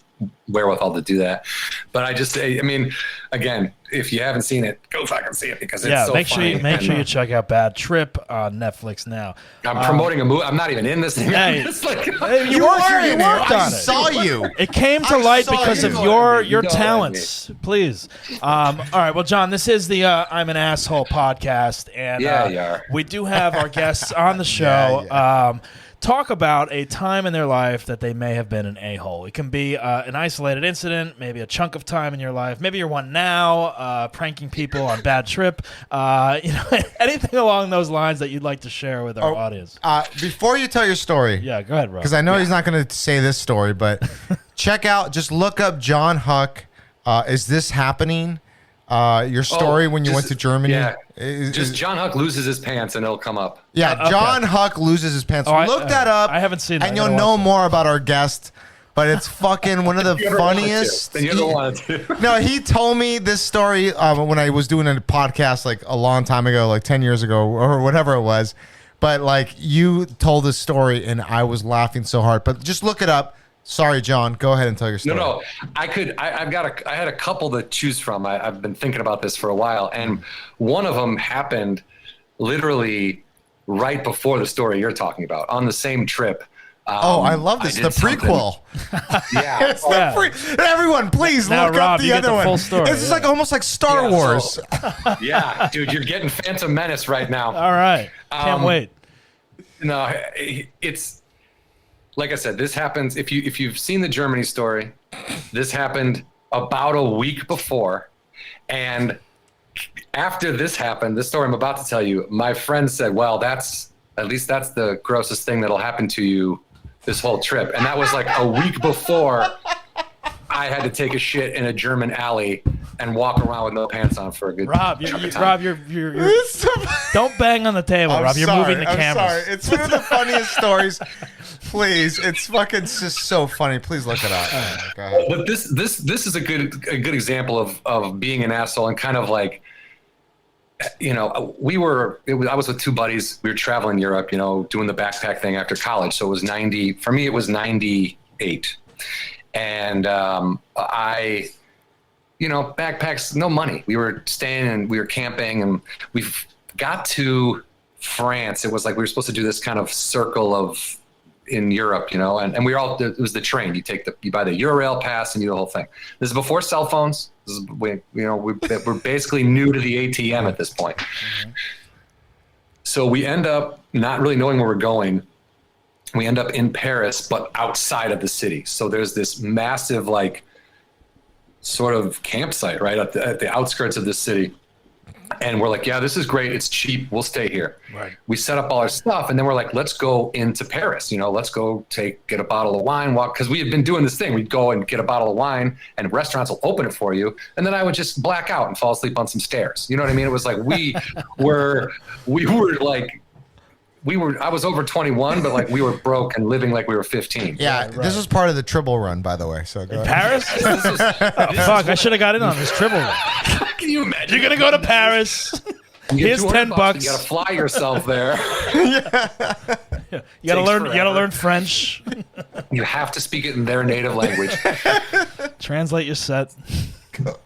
wherewithal to do that. But I mean, again, if you haven't seen it, go fucking see it because it's so funny. Make sure you check out Bad Trip on Netflix now. I'm promoting a movie. I'm not even in this thing. Hey, you worked on it. I saw you. It came to light because of your talents. Please. All right. Well, John, this is the I'm an Asshole podcast, and you are. We do have our guests on the show. Talk about a time in their life that they may have been an a-hole. It can be an isolated incident, maybe a chunk of time in your life. Maybe you're one now, pranking people on Bad Trip. Anything along those lines that you'd like to share with our audience. Before you tell your story, go ahead, Rob. because I know he's not going to say this story, but just look up Jon Huck. Is this happening? Your story when you went to Germany. Yeah. Jon Huck loses his pants and it'll come up. Yeah, okay. Jon Huck loses his pants. Look that up. I haven't seen that. And you'll know more about our guest. But it's fucking one of the funniest. Then you ever wanted to. No, he told me this story when I was doing a podcast like a long time ago, like 10 years ago or whatever it was. But like you told this story and I was laughing so hard. But just look it up. Sorry, John. Go ahead and tell your story. No. I had a couple to choose from. I've been thinking about this for a while, and one of them happened literally right before the story you're talking about on the same trip. I love this. The prequel. Yeah. It's the everyone, please now, look Rob, up the other one. Full story, it's like almost like Star Wars. Yeah, dude, you're getting Phantom Menace right now. All right. Can't wait. No, it's. Like I said, this happens if you've seen the Germany story. This happened about a week before, and after this happened, this story I'm about to tell you, my friend said, "Well, that's the grossest thing that'll happen to you this whole trip." And that was like a week before I had to take a shit in a German alley and walk around with no pants on for a good Rob, you're don't bang on the table, Rob. You're moving the cameras. Sorry. It's one of the funniest stories. Please, it's fucking just so funny. Please look it up. Go ahead. But this is a good example of being an asshole and kind of like, I was with two buddies. We were traveling Europe, doing the backpack thing after college. So it was 90. For me, it was 98, and backpacks, no money. We were staying and we were camping, and we got to France. It was like we were supposed to do this kind of circle in Europe, and we were all, it was the train. You buy the Eurail pass and you do the whole thing. This is before cell phones. This is, we're basically new to the ATM at this point. Mm-hmm. So we end up not really knowing where we're going. We end up in Paris, but outside of the city. So there's this massive, like, sort of campsite right at the outskirts of the city. And we're like, yeah, this is great. It's cheap. We'll stay here. Right. We set up all our stuff, and then we're like, let's go into Paris. Let's go get a bottle of wine, walk, because we had been doing this thing. We'd go and get a bottle of wine, and restaurants will open it for you. And then I would just black out and fall asleep on some stairs. You know what I mean? It was like I was over 21, but like we were broke and living like we were 15. Yeah, right. This was part of the Tribble run, by the way. So go ahead. Paris? Fuck, I should have got in on this Tribble run. Can you imagine? You're going to go to Paris. Here's $10. You got to fly yourself there. You got to learn French. You have to speak it in their native language. Translate your set.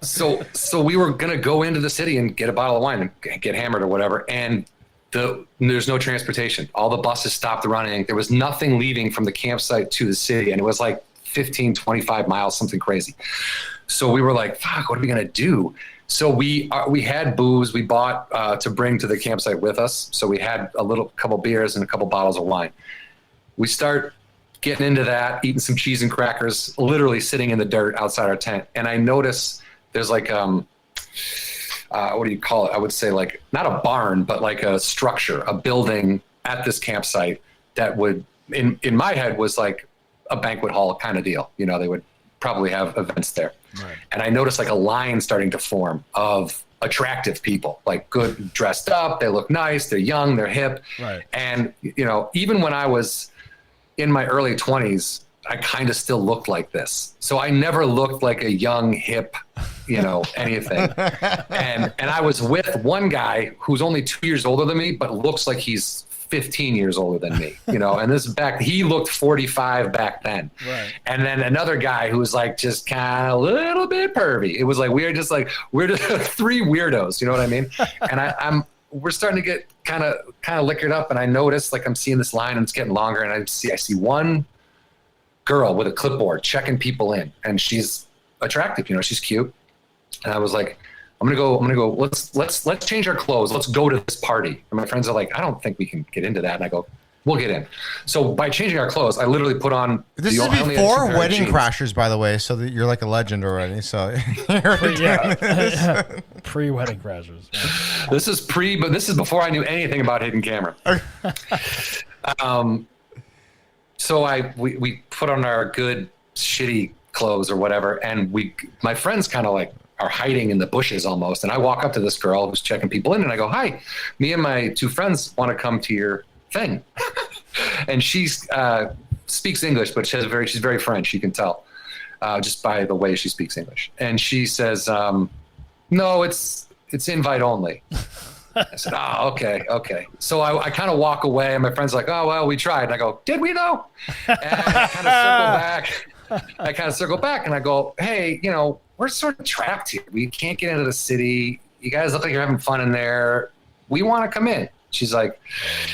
So we were going to go into the city and get a bottle of wine and get hammered or whatever. And there's no transportation. All the buses stopped running. There was nothing leaving from the campsite to the city. And it was like 15, 25 miles, something crazy. So we were like, fuck, what are we going to do? So we had booze we bought to bring to the campsite with us. So we had couple beers and a couple bottles of wine. We start getting into that, eating some cheese and crackers, literally sitting in the dirt outside our tent. And I notice there's like, what do you call it? I would say like not a barn, but like a structure, a building at this campsite that would, in my head, was like a banquet hall kind of deal. They would probably have events there. Right. And I noticed like a line starting to form of attractive people, like good dressed up. They look nice. They're young. They're hip. Right. And, even when I was in my early 20s, I kind of still looked like this. So I never looked like a young, hip, anything. And I was with one guy who's only 2 years older than me, but looks like he's 15 years older than me, and this he looked 45 back then. Right. And then another guy who was like just kind of a little bit pervy. It was like we're just three weirdos, you know what I mean? And we're starting to get kind of liquored up, and I notice like I'm seeing this line and it's getting longer, and I see one girl with a clipboard checking people in, and she's attractive, she's cute. And I was like, I'm gonna go. Let's change our clothes. Let's go to this party. And my friends are like, I don't think we can get into that. And I go, we'll get in. So by changing our clothes, I literally put on. This is before Wedding Crashers, by the way, so that you're like a legend already. So pre-Wedding Crashers. Yeah. This is but this is before I knew anything about hidden camera. So we put on our good shitty clothes or whatever, and my friends kind of like are hiding in the bushes almost. And I walk up to this girl who's checking people in, and I go, hi, me and my two friends want to come to your thing. And she speaks English, but she's very French, you can tell, just by the way she speaks English. And she says, no, it's invite only. I said, oh, okay. So I kind of walk away, and my friend's like, oh, well, we tried. And I go, did we though? And I kind of circle back and I go, hey, we're sort of trapped here. We can't get into the city. You guys look like you're having fun in there. We want to come in. She's like,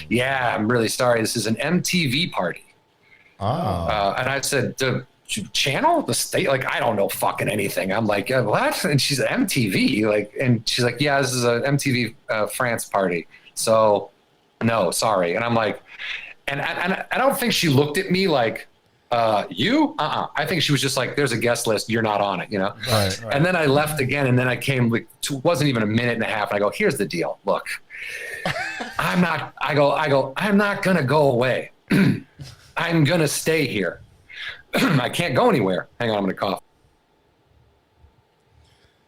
yeah, I'm really sorry. This is an MTV party. Oh. And I said, the channel, the state, like, I don't know fucking anything. I'm like, what? And she's at MTV. And she's like, yeah, this is an MTV France party. So no, sorry. And I'm like, and I don't think she looked at me like, you? I think she was just like, there's a guest list. You're not on it, Right. And then I left again. And then I came, wasn't even a minute and a half. And I go, here's the deal. Look, I'm not going to go away. I'm going to stay here. I can't go anywhere. Hang on, I'm going to cough.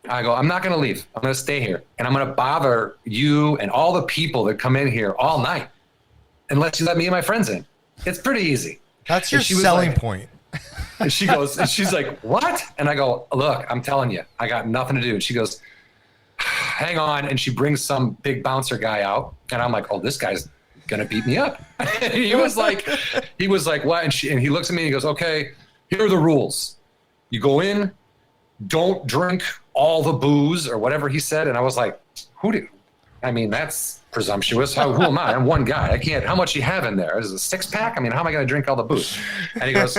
I go, I'm not going to leave. I'm going to stay here. And I'm going to bother you and all the people that come in here all night unless you let me and my friends in. It's pretty easy. That's your selling point. And she goes, and she's like, what? And I go, look, I'm telling you, I got nothing to do. And she goes, hang on. And she brings some big bouncer guy out. And I'm like, oh, this guy's going to beat me up. And he was like, what? And he looks at me and he goes, okay, here are the rules. You go in, don't drink all the booze or whatever he said. And I was like, that's presumptuous. Who am I? I'm one guy. I can't. How much do you have in there? Is it a 6-pack? How am I going to drink all the booze? And he goes,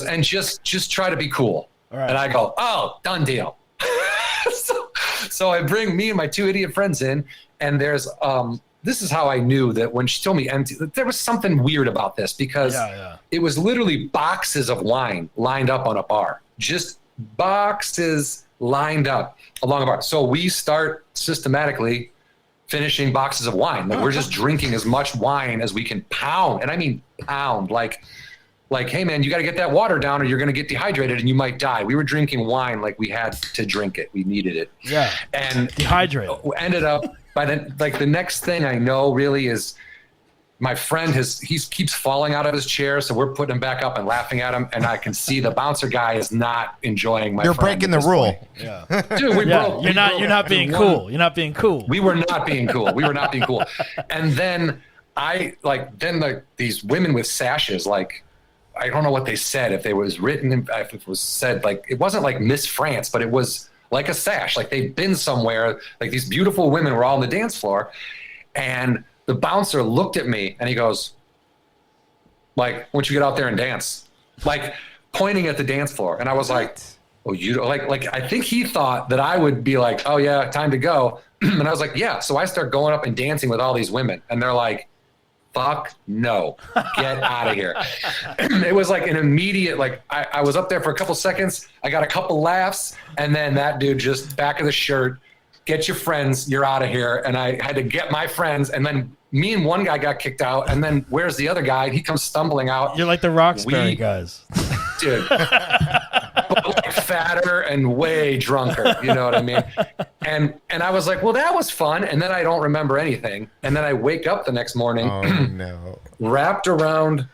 and just try to be cool. Right. And I go, oh, done deal. So I bring me and my two idiot friends in, and there's this is how I knew that when she told me empty, there was something weird about this because it was literally boxes of wine lined up on a bar, just boxes lined up along a bar. So we start systematically finishing boxes of wine. Like we're just drinking as much wine as we can pound. And I mean pound, like, hey man, you got to get that water down or you're going to get dehydrated and you might die. We were drinking wine like we had to drink it. We needed it. Yeah. And dehydrated. Ended up by the next thing I know really is my friend he keeps falling out of his chair. So we're putting him back up and laughing at him. And I can see the bouncer guy is not enjoying my You're breaking the rule. Point. Yeah. Dude, we broke. You're not being cool. You're not being cool. We were not being cool. And then these women with sashes, like, I don't know what they said, if it was written, if it was said, like, it wasn't like Miss France, but it was like a sash. Like they'd been somewhere, like these beautiful women were all on the dance floor. And the bouncer looked at me and he goes, like, why don't you get out there and dance? Like pointing at the dance floor. And I was like, oh, you like, I think he thought that I would be like, oh yeah, time to go. And I was like, yeah. So I start going up and dancing with all these women and they're like, fuck no, get out of here. It was like an immediate, like I was up there for a couple seconds. I got a couple laughs and then that dude just back of the shirt, get your friends, you're out of here. And I had to get my friends. And then me and one guy got kicked out. And then where's the other guy? He comes stumbling out. You're like the Roxbury guys. Dude. But like fatter and way drunker. You know what I mean? And I was like, well, that was fun. And then I don't remember anything. And then I wake up the next morning. Oh, no. Wrapped around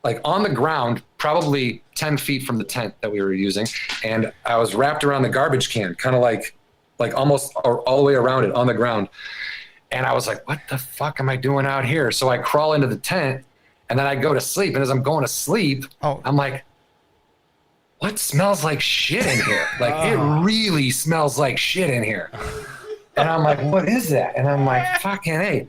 like on the ground, probably 10 feet from the tent that we were using. And I was wrapped around the garbage can, kind of like almost all the way around it on the ground. And I was like, what the fuck am I doing out here? So I crawl into the tent and then I go to sleep. And as I'm going to sleep, I'm like, what smells like shit in here? Like it really smells like shit in here. And I'm like, what is that? And I'm like, fucking A.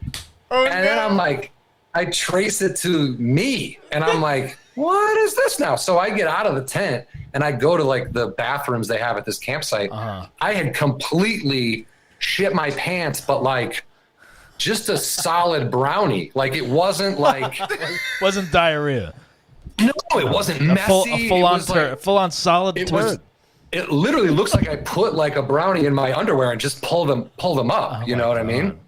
Then I'm like, I trace it to me. And I'm like, what is this now? So I get out of the tent and I go to like the bathrooms they have at this campsite. I had completely shit my pants, but like just a solid brownie. Like it wasn't like. Wasn't diarrhea. No, it wasn't messy. Full on solid turd. It literally looks like I put like a brownie in my underwear and just pull them up. You know what I mean?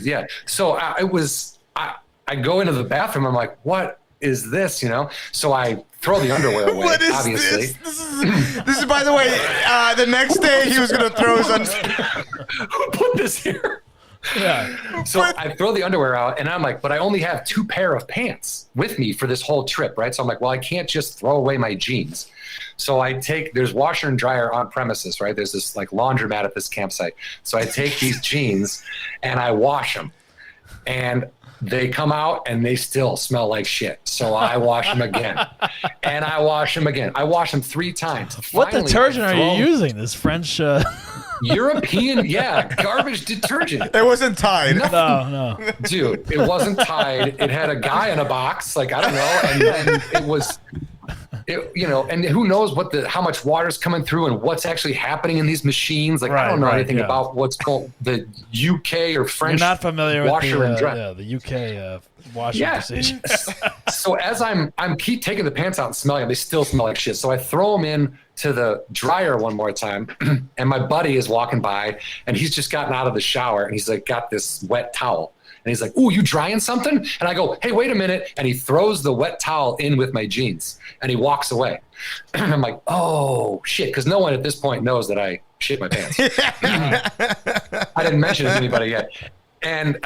Yeah. So I go into the bathroom. I'm like, what is this? You know? So I throw the underwear away. What is obviously. This is, by the way, the next day he was going to throw his underwear. Who put this here? Yeah. So I throw the underwear out and I'm like, but I only have 2 pair of pants with me for this whole trip, right? So I'm like, well, I can't just throw away my jeans. So there's washer and dryer on premises, right? There's this like laundromat at this campsite. So I take these jeans and I wash them and they come out and they still smell like shit. So I wash them again and I wash them again. I wash them 3 times. What Finally, detergent are you using? This French... European, garbage detergent. It wasn't Tide. No. Dude, it wasn't Tide. It had a guy in a box, like, I don't know. And then it was, and who knows how much water's coming through and what's actually happening in these machines. Like, I don't know anything about what's called the UK or French. You're not familiar washer with and dryer. The UK washing procedure. So as I'm keep taking the pants out and smelling them, they still smell like shit. So I throw them in to the dryer one more time, and my buddy is walking by, and he's just gotten out of the shower, and he's like got this wet towel, and he's like, "Ooh, you drying something?" And I go, "Hey, wait a minute!" And he throws the wet towel in with my jeans, and he walks away. I'm like, "Oh shit!" Because no one at this point knows that I shit my pants. I didn't mention it to anybody yet, and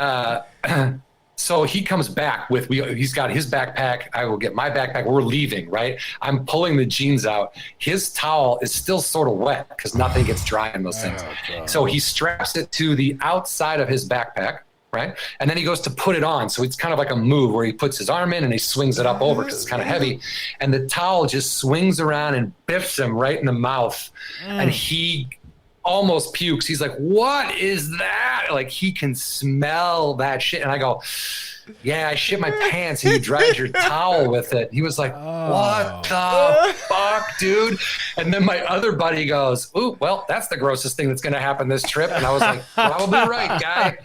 so he comes back he's got his backpack. I will get my backpack. We're leaving, right? I'm pulling the jeans out. His towel is still sort of wet because nothing gets dry in those things. So he straps it to the outside of his backpack, right? And then he goes to put it on. So it's kind of like a move where he puts his arm in and he swings it up over because it's kind of heavy. And the towel just swings around and biffs him right in the mouth. And he almost pukes. He's like, what is that? Like, he can smell that shit. And I go, yeah, I shit my pants and you dried your towel with it. He was like, what the fuck, dude? And then my other buddy goes, ooh, well, that's the grossest thing that's going to happen this trip. And I was like, probably right, guy.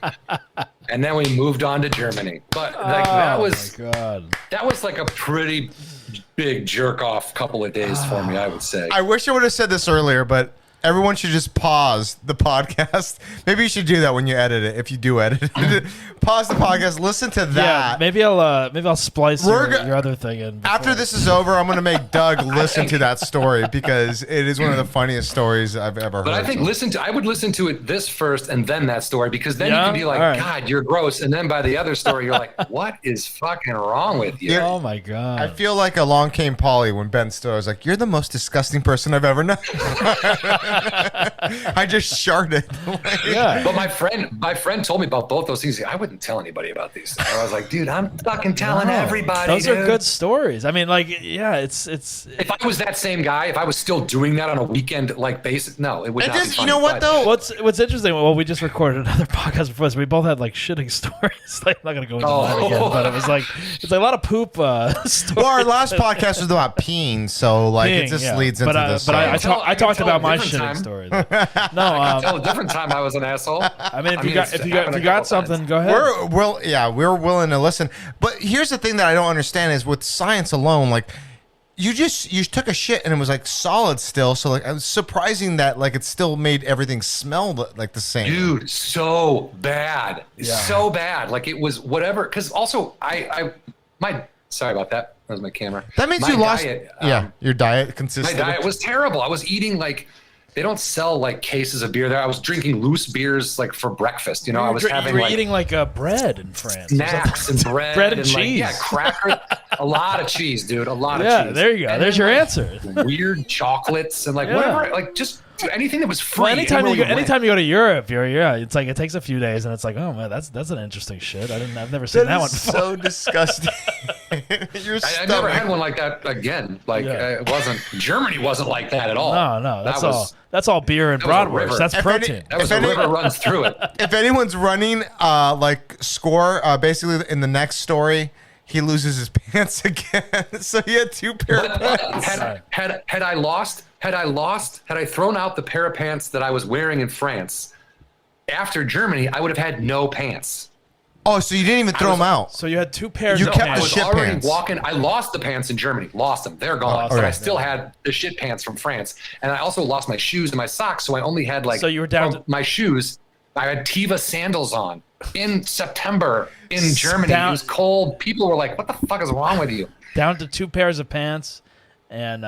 And then we moved on to Germany. But like that was like a pretty big jerk off couple of days for me, I would say. I wish I would have said this earlier, but everyone should just pause the podcast. Maybe you should do that when you edit it, if you do edit it. Pause the podcast, listen to that. Yeah, maybe I'll splice your other thing in. After this is over, I'm going to make Doug listen to that story because it is one of the funniest stories I've ever heard. But I think I would listen to it this first and then that story because then you can be like, God, you're gross. And then by the other story, you're like, what is fucking wrong with you? Oh my God. I feel like Along Came Polly when Ben Stiller was like, you're the most disgusting person I've ever known. I just sharted. Yeah. But my friend told me about both those things. I wouldn't tell anybody about these things. I was like, dude, I'm fucking telling everybody. Those are good stories. I mean, like, yeah, it's. If I was that same guy, if I was still doing that on a weekend like basis, no, it would not be funny. You know what though? What's interesting? Well, we just recorded another podcast before, so we both had like shitting stories. Like, I'm not gonna go into that again, but it was like it's like a lot of poop stories. Well, our last podcast was about peeing, so like it just leads into this. But I talked about my shitting stories. No, I tell a different time I was an asshole. I mean, if you got something, go ahead. We're willing to listen. But here's the thing that I don't understand is with science alone, like you took a shit and it was like solid still. So like it was surprising that like it still made everything smell like the same. Dude, so bad, so bad. Like it was whatever. Because also sorry about that. That was my camera. That means you lost. Your diet consistency. My diet was terrible. I was eating like. they don't sell like cases of beer there. I was drinking loose beers like for breakfast. You know, I was having you were like eating like bread in France. snacks and bread, Bread and like, cheese. yeah, cracker, a lot of cheese, dude, a lot of Yeah, cheese. there you go. And There's then, your like, answer. Weird chocolates and like Yeah. whatever, like just anything that was free. Well, anytime anywhere you go, went. anytime you go to Europe, it's like it takes a few days, and it's like, oh man, that's an interesting shit. I've never seen that one is before. so disgusting. Your I never had stomach. one like that again. Like Yeah. it wasn't. Germany wasn't like that at all. No, That was- that's all beer and that was a bratwurst. river. That's If protein. That was If a any- river runs through it. If anyone's running like score, basically in the next story, he loses his pants again. So he had 2 pair of pants. Had I thrown out the pair of pants that I was wearing in France after Germany, I would have had no pants. Oh, so you didn't even throw them out. So you had 2 pairs You of kept I the pants. was shit already pants. walking. I lost the pants in Germany. Lost them. They're gone. But Okay. I still had the shit pants from France, and I also lost my shoes and my socks. So I only had like. So you were down from to- my shoes. I had Teva sandals on in September in Germany. Down- It was cold. People were like, "What the fuck is wrong with you?" Down to 2 pairs of pants, and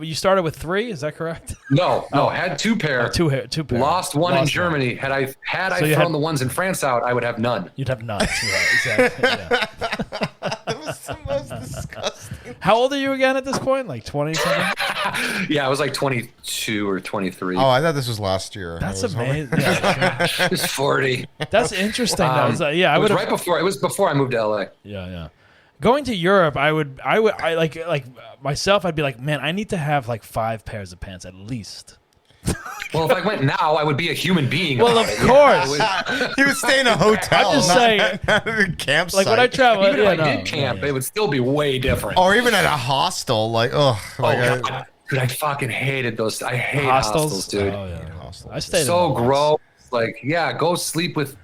you started with 3. Is that correct? No, had 2 pair. Two pairs. Lost one in Germany. Had I So you thrown had- the ones in France out, I would have none. You'd have none. Right, exactly. Yeah. That was the most disgusting. How old are you again at this point? Like 20 something? Yeah, I was like 22 or 23. Oh, I thought this was last year. That's I was hoping- amazing. Yeah, I was 40. that's interesting. That was, I It would was have. right before. It was before I moved to LA. Yeah. Going to Europe, I like myself. I'd be like, man, I need to have like 5 pairs of pants at least. Well, if I went now, I would be a human being. Well, about of it. course. I would- He would stay in a hotel. I'm just not- saying, not at a campsite. like when I travel, even if yeah, I no, did camp, yeah. it would still be way different. Or even at a hostel. Like, ugh. Like, Oh, God. Dude, I fucking hated those. I hate hostels, dude. Oh yeah, hostels. I stayed So in one gross. Like, yeah, go sleep with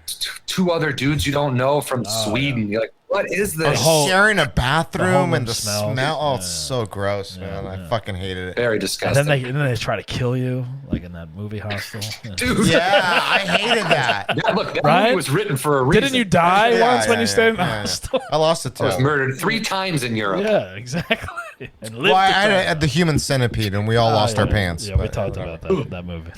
2 other dudes you don't know from Sweden. You're like, what is this? whole- sharing a bathroom the and the smell. smell. Oh, Yeah. it's so gross, man. I fucking hated it. Very And disgusting. then they try to kill you, like in that movie Hostel. Yeah. Dude, Yeah, I hated that. yeah, look, that Right? movie was written for a reason. Didn't you die Yeah, once when yeah, you stayed in the yeah, yeah. hostel? I lost it I was too. murdered 3 times in Europe. Yeah, exactly. And lived Well, I to had tell. it at the Human Centipede, and we all lost yeah, our pants. Yeah, we but talked whatever. about that movie.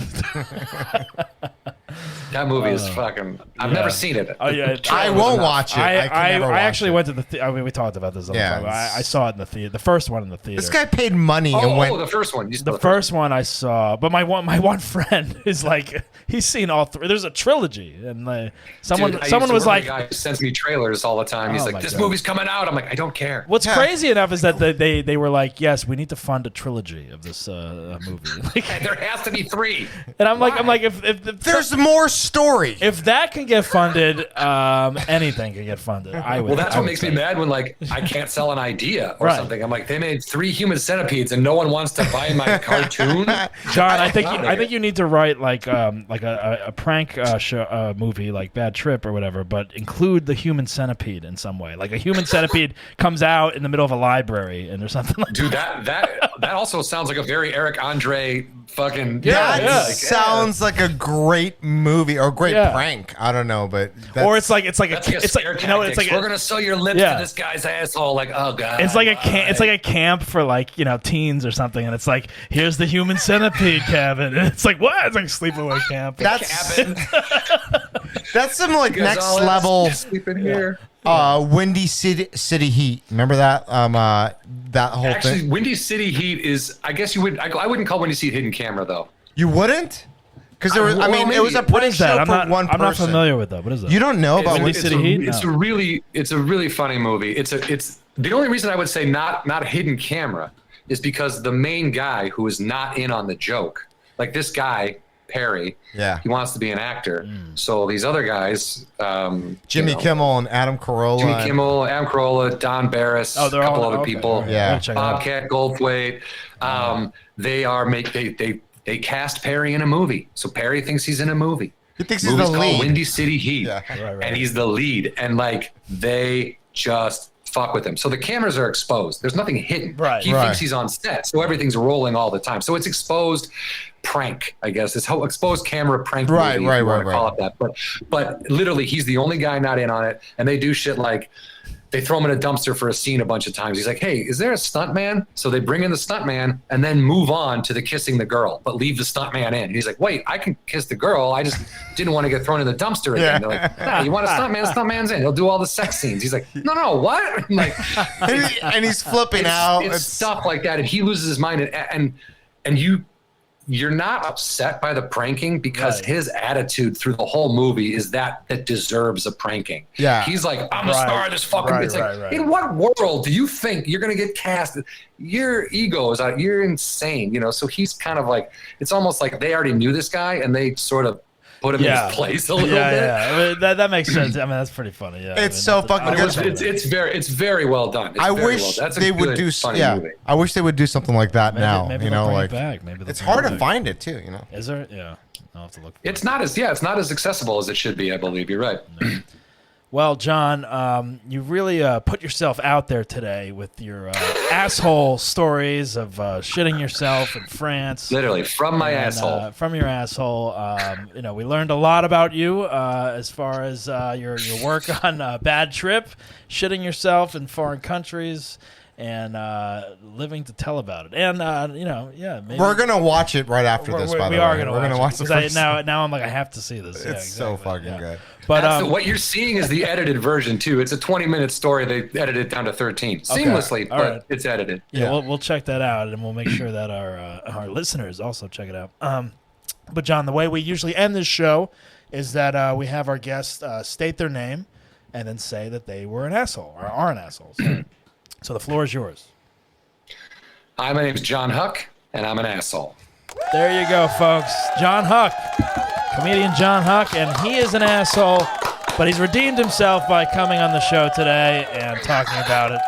That movie is fucking. I've never seen it. Oh yeah, I won't watch it. I can never watch actually it. went to the. I mean, we talked about this. On Yeah, the time. it's- I saw it in the theater. The first one in the theater. This guy paid money and Oh, went. the first one. You saw The first one I saw, but my one friend is like he's seen all 3. There's a trilogy, and someone Dude, I someone used to was work with like, a guy who sends me trailers all the time. He's Oh, my like, "This God. movie's coming out." I'm like, "I don't care." "What's Yeah. crazy enough is that they were like, yes, we need to fund a trilogy of this movie." Like, There has to be 3. and I'm like, if There's more story. if that can get funded, anything can get funded. I would. Well, that's I what would makes me say. mad when like I can't sell an idea or Right. something. I'm like, they made 3 human centipedes and no one wants to buy my cartoon. John, I think you need to write like a prank movie like Bad Trip or whatever, but include the human centipede in some way. Like a human centipede comes out in the middle of a library and there's something like Dude, that also sounds like a very Eric Andre fucking. Yeah, That yeah. sounds like a great movie or a great Yeah. prank. I don't know, but that's, or it's like That's like a scare tactics. We're gonna sew your lips Yeah. to this guy's asshole. Like, oh god. it's like a camp for like teens or something, and it's like here's the human centipede cabin, and it's like what? It's like sleepaway camp. that's cabin. that's some like You guys next all have to level sleep in here. Windy City Heat. Remember that that whole Actually, thing? Windy City Heat is. I guess you would. I wouldn't call Windy City hidden camera though. You wouldn't? Because there was. I Well, mean, it was a maybe. What prank is that? show I'm for not. one I'm not person. familiar with that. What is that? You don't know about Windy Windy City Heat? It's No. a really funny movie. It's the only reason I would say not a hidden camera is because the main guy who is not in on the joke, like this guy Perry, Yeah. he wants to be an actor. So these other guys, Jimmy Kimmel and Adam Carolla. Jimmy and- Kimmel, Adam Carolla, Don Barris, Oh, a they're couple all other okay. people. Yeah. Check it out. Bobcat Goldthwait. They cast Perry in a movie, so Perry thinks he's in a movie. He thinks he's Movie's the called lead. Windy City Heat, Yeah. Right. and he's the lead, and like they just fuck with him. So the cameras are exposed. There's nothing hidden. Right. He Right. thinks he's on set, so everything's rolling all the time. So it's exposed prank, I guess. It's how exposed camera prank. Right, movie, if right, you wanna right, Call right. it that. But literally, he's the only guy not in on it, and they do shit like they throw him in a dumpster for a scene a bunch of times. He's like, hey, is there a stunt man? So they bring in the stunt man and then move on to the kissing the girl, but leave the stunt man in. And he's like, wait, I can kiss the girl. I just didn't want to get thrown in the dumpster again. They're like, nah, you want a stunt man? Stunt man's in. He'll do all the sex scenes. He's like, no, what? I'm like, and he's flipping out. It's stuff like that. And he loses his mind. And you're not upset by the pranking because his attitude through the whole movie is that deserves a pranking. Yeah. He's like, I'm a star of this fucking. It's like, in what world do you think you're going to get cast? Your ego is out. You're insane. So he's kind of like, it's almost like they already knew this guy and they sort of put him in his place a little bit. Yeah. I mean, that makes sense. I mean, that's pretty funny. Yeah. It's so fucking good. It's very well done. I wish they would do. Movie. I wish they would do something like that now. Maybe like back. Maybe it's hard to find it too. Is there? Yeah. I'll have to look. It's not as accessible as it should be. I believe you're right. No. Well, John, you really put yourself out there today with your asshole stories of shitting yourself in France. Literally, from my asshole. From your asshole. We learned a lot about you as far as your work on Bad Trip, shitting yourself in foreign countries, and living to tell about it. And, maybe we're going to watch it right after this, by the way. We are going to We're going to watch the first. Now I'm like, I have to see this. It's so fucking good. But what you're seeing is the edited version too. It's a 20-minute story. They edited it down to 13 seamlessly, but it's edited. Yeah, we'll check that out, and we'll make sure that our listeners also check it out. But John, the way we usually end this show is that we have our guests state their name and then say that they were an asshole or are an asshole. So the floor is yours. Hi, my name is Jon Huck, and I'm an asshole. There you go, folks. Jon Huck. Comedian Jon Huck, and he is an asshole, but he's redeemed himself by coming on the show today and talking about it,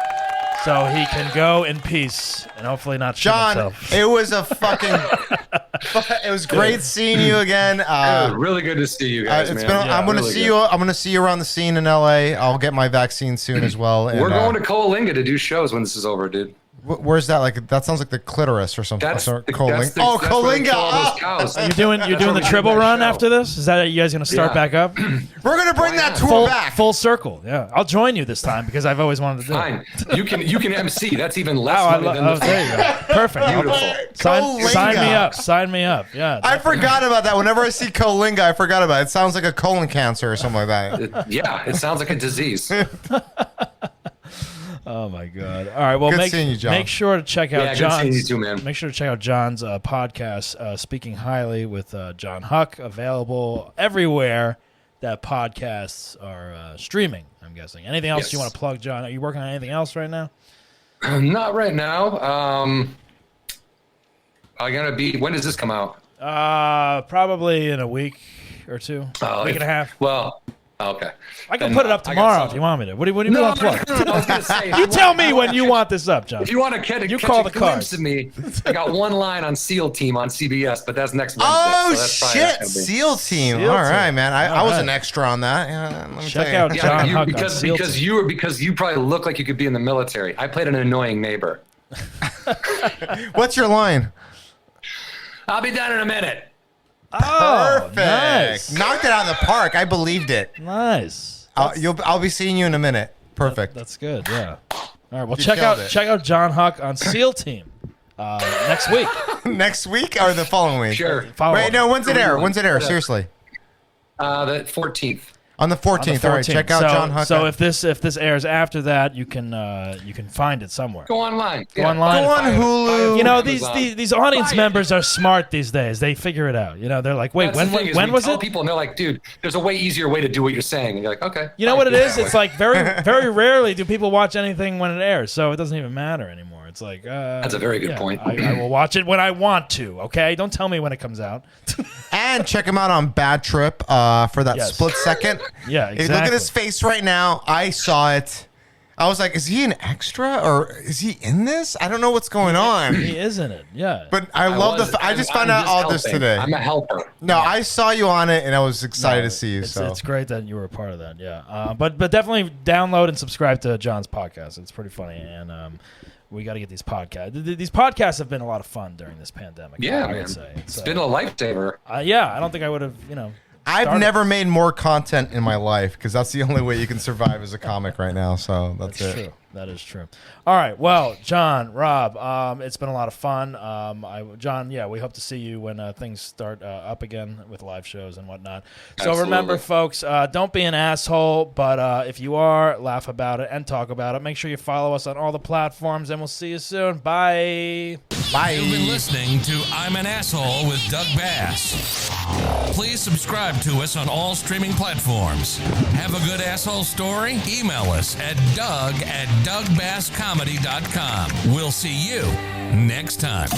so he can go in peace and hopefully not shit himself. John, it was a fucking. It was great seeing you again. Really good to see you guys, man. I'm going to see you. I'm going to see you around the scene in LA. I'll get my vaccine soon as well. And, we're going to Coalinga to do shows when this is over, dude. Where's that? Like that sounds like the clitoris or something. Coalinga. Coalinga. You're doing the Tribble run after this? Is that you guys going to start back up? We're going to bring that tour back. Full circle. Yeah, I'll join you this time because I've always wanted to do it. Fine. You can MC. That's even less money than the. There you go. Perfect. Beautiful. Sign me up. Sign me up. Yeah. I forgot about that. Whenever I see Coalinga, I forgot about it. It sounds like a colon cancer or something like that. It sounds like a disease. Oh my God! All right, well, seeing you, John. Make sure to check out John's. Good seeing you too, man. Make sure to check out John's podcast, Speaking Highly with Jon Huck, available everywhere that podcasts are streaming. I'm guessing. Anything else you want to plug, John? Are you working on anything else right now? Not right now. I'm gonna be. When does this come out? Probably in a week or two. Week and a half. Well. Okay. I can put it up tomorrow if you want me to. What do you want to plug? No, I was gonna say, you tell me when you want this up, John. If you want to catch a glimpse of me, I got one line on SEAL Team on CBS, but that's next Wednesday. Oh, so shit. SEAL Team. All right, man. I was an extra on that. Yeah, let me check out Jon Huck because you probably look like you could be in the military. I played an annoying neighbor. What's your line? I'll be done in a minute. Oh, perfect. Nice. Knocked it out of the park. I believed it. Nice. I'll be seeing you in a minute. Perfect. That's good. Yeah. All right. Well, check out Jon Huck on SEAL Team next week. Next week or the following week? Sure. Wait, no. When's it air? Seriously. The 14th. On the 14th. All right, check out Jon Huck. So if this airs after that, you can find it somewhere. Go online. Go online. Go on Hulu. You know, these audience members are smart these days. They figure it out. You know, they're like, wait, when was it? People, and they're like, dude, there's a way easier way to do what you're saying. And you're like, okay. You know what it is? It's like very rarely do people watch anything when it airs, so it doesn't even matter anymore. It's like that's a very good point. I will watch it when I want to. Okay, don't tell me when it comes out. And check him out on Bad Trip for that split second. Yeah, exactly. Hey, look at his face right now. I saw it. I was like, is he an extra or is he in this? I don't know what's going on. He is in it, yeah. But I just found out all this today. I'm a helper. No, I saw you on it and I was excited to see you. It's great that you were a part of that, yeah. But definitely download and subscribe to John's podcast. It's pretty funny, and we got to get these podcasts. These podcasts have been a lot of fun during this pandemic. Yeah, I man. would say. It's been a lifesaver. Yeah, I don't think I would have, I've never made more content in my life because that's the only way you can survive as a comic right now. So that's it. True. That is true. All right. Well, John, Rob, it's been a lot of fun. John, we hope to see you when things start up again with live shows and whatnot. So Absolutely. remember, folks, don't be an asshole, but if you are, laugh about it and talk about it. Make sure you follow us on all the platforms, and we'll see you soon. Bye. Bye. You've been listening to I'm an Asshole with Doug Bass. Please subscribe to us on all streaming platforms. Have a good asshole story? Email us at doug@dougbasscomedy.com. We'll see you next time.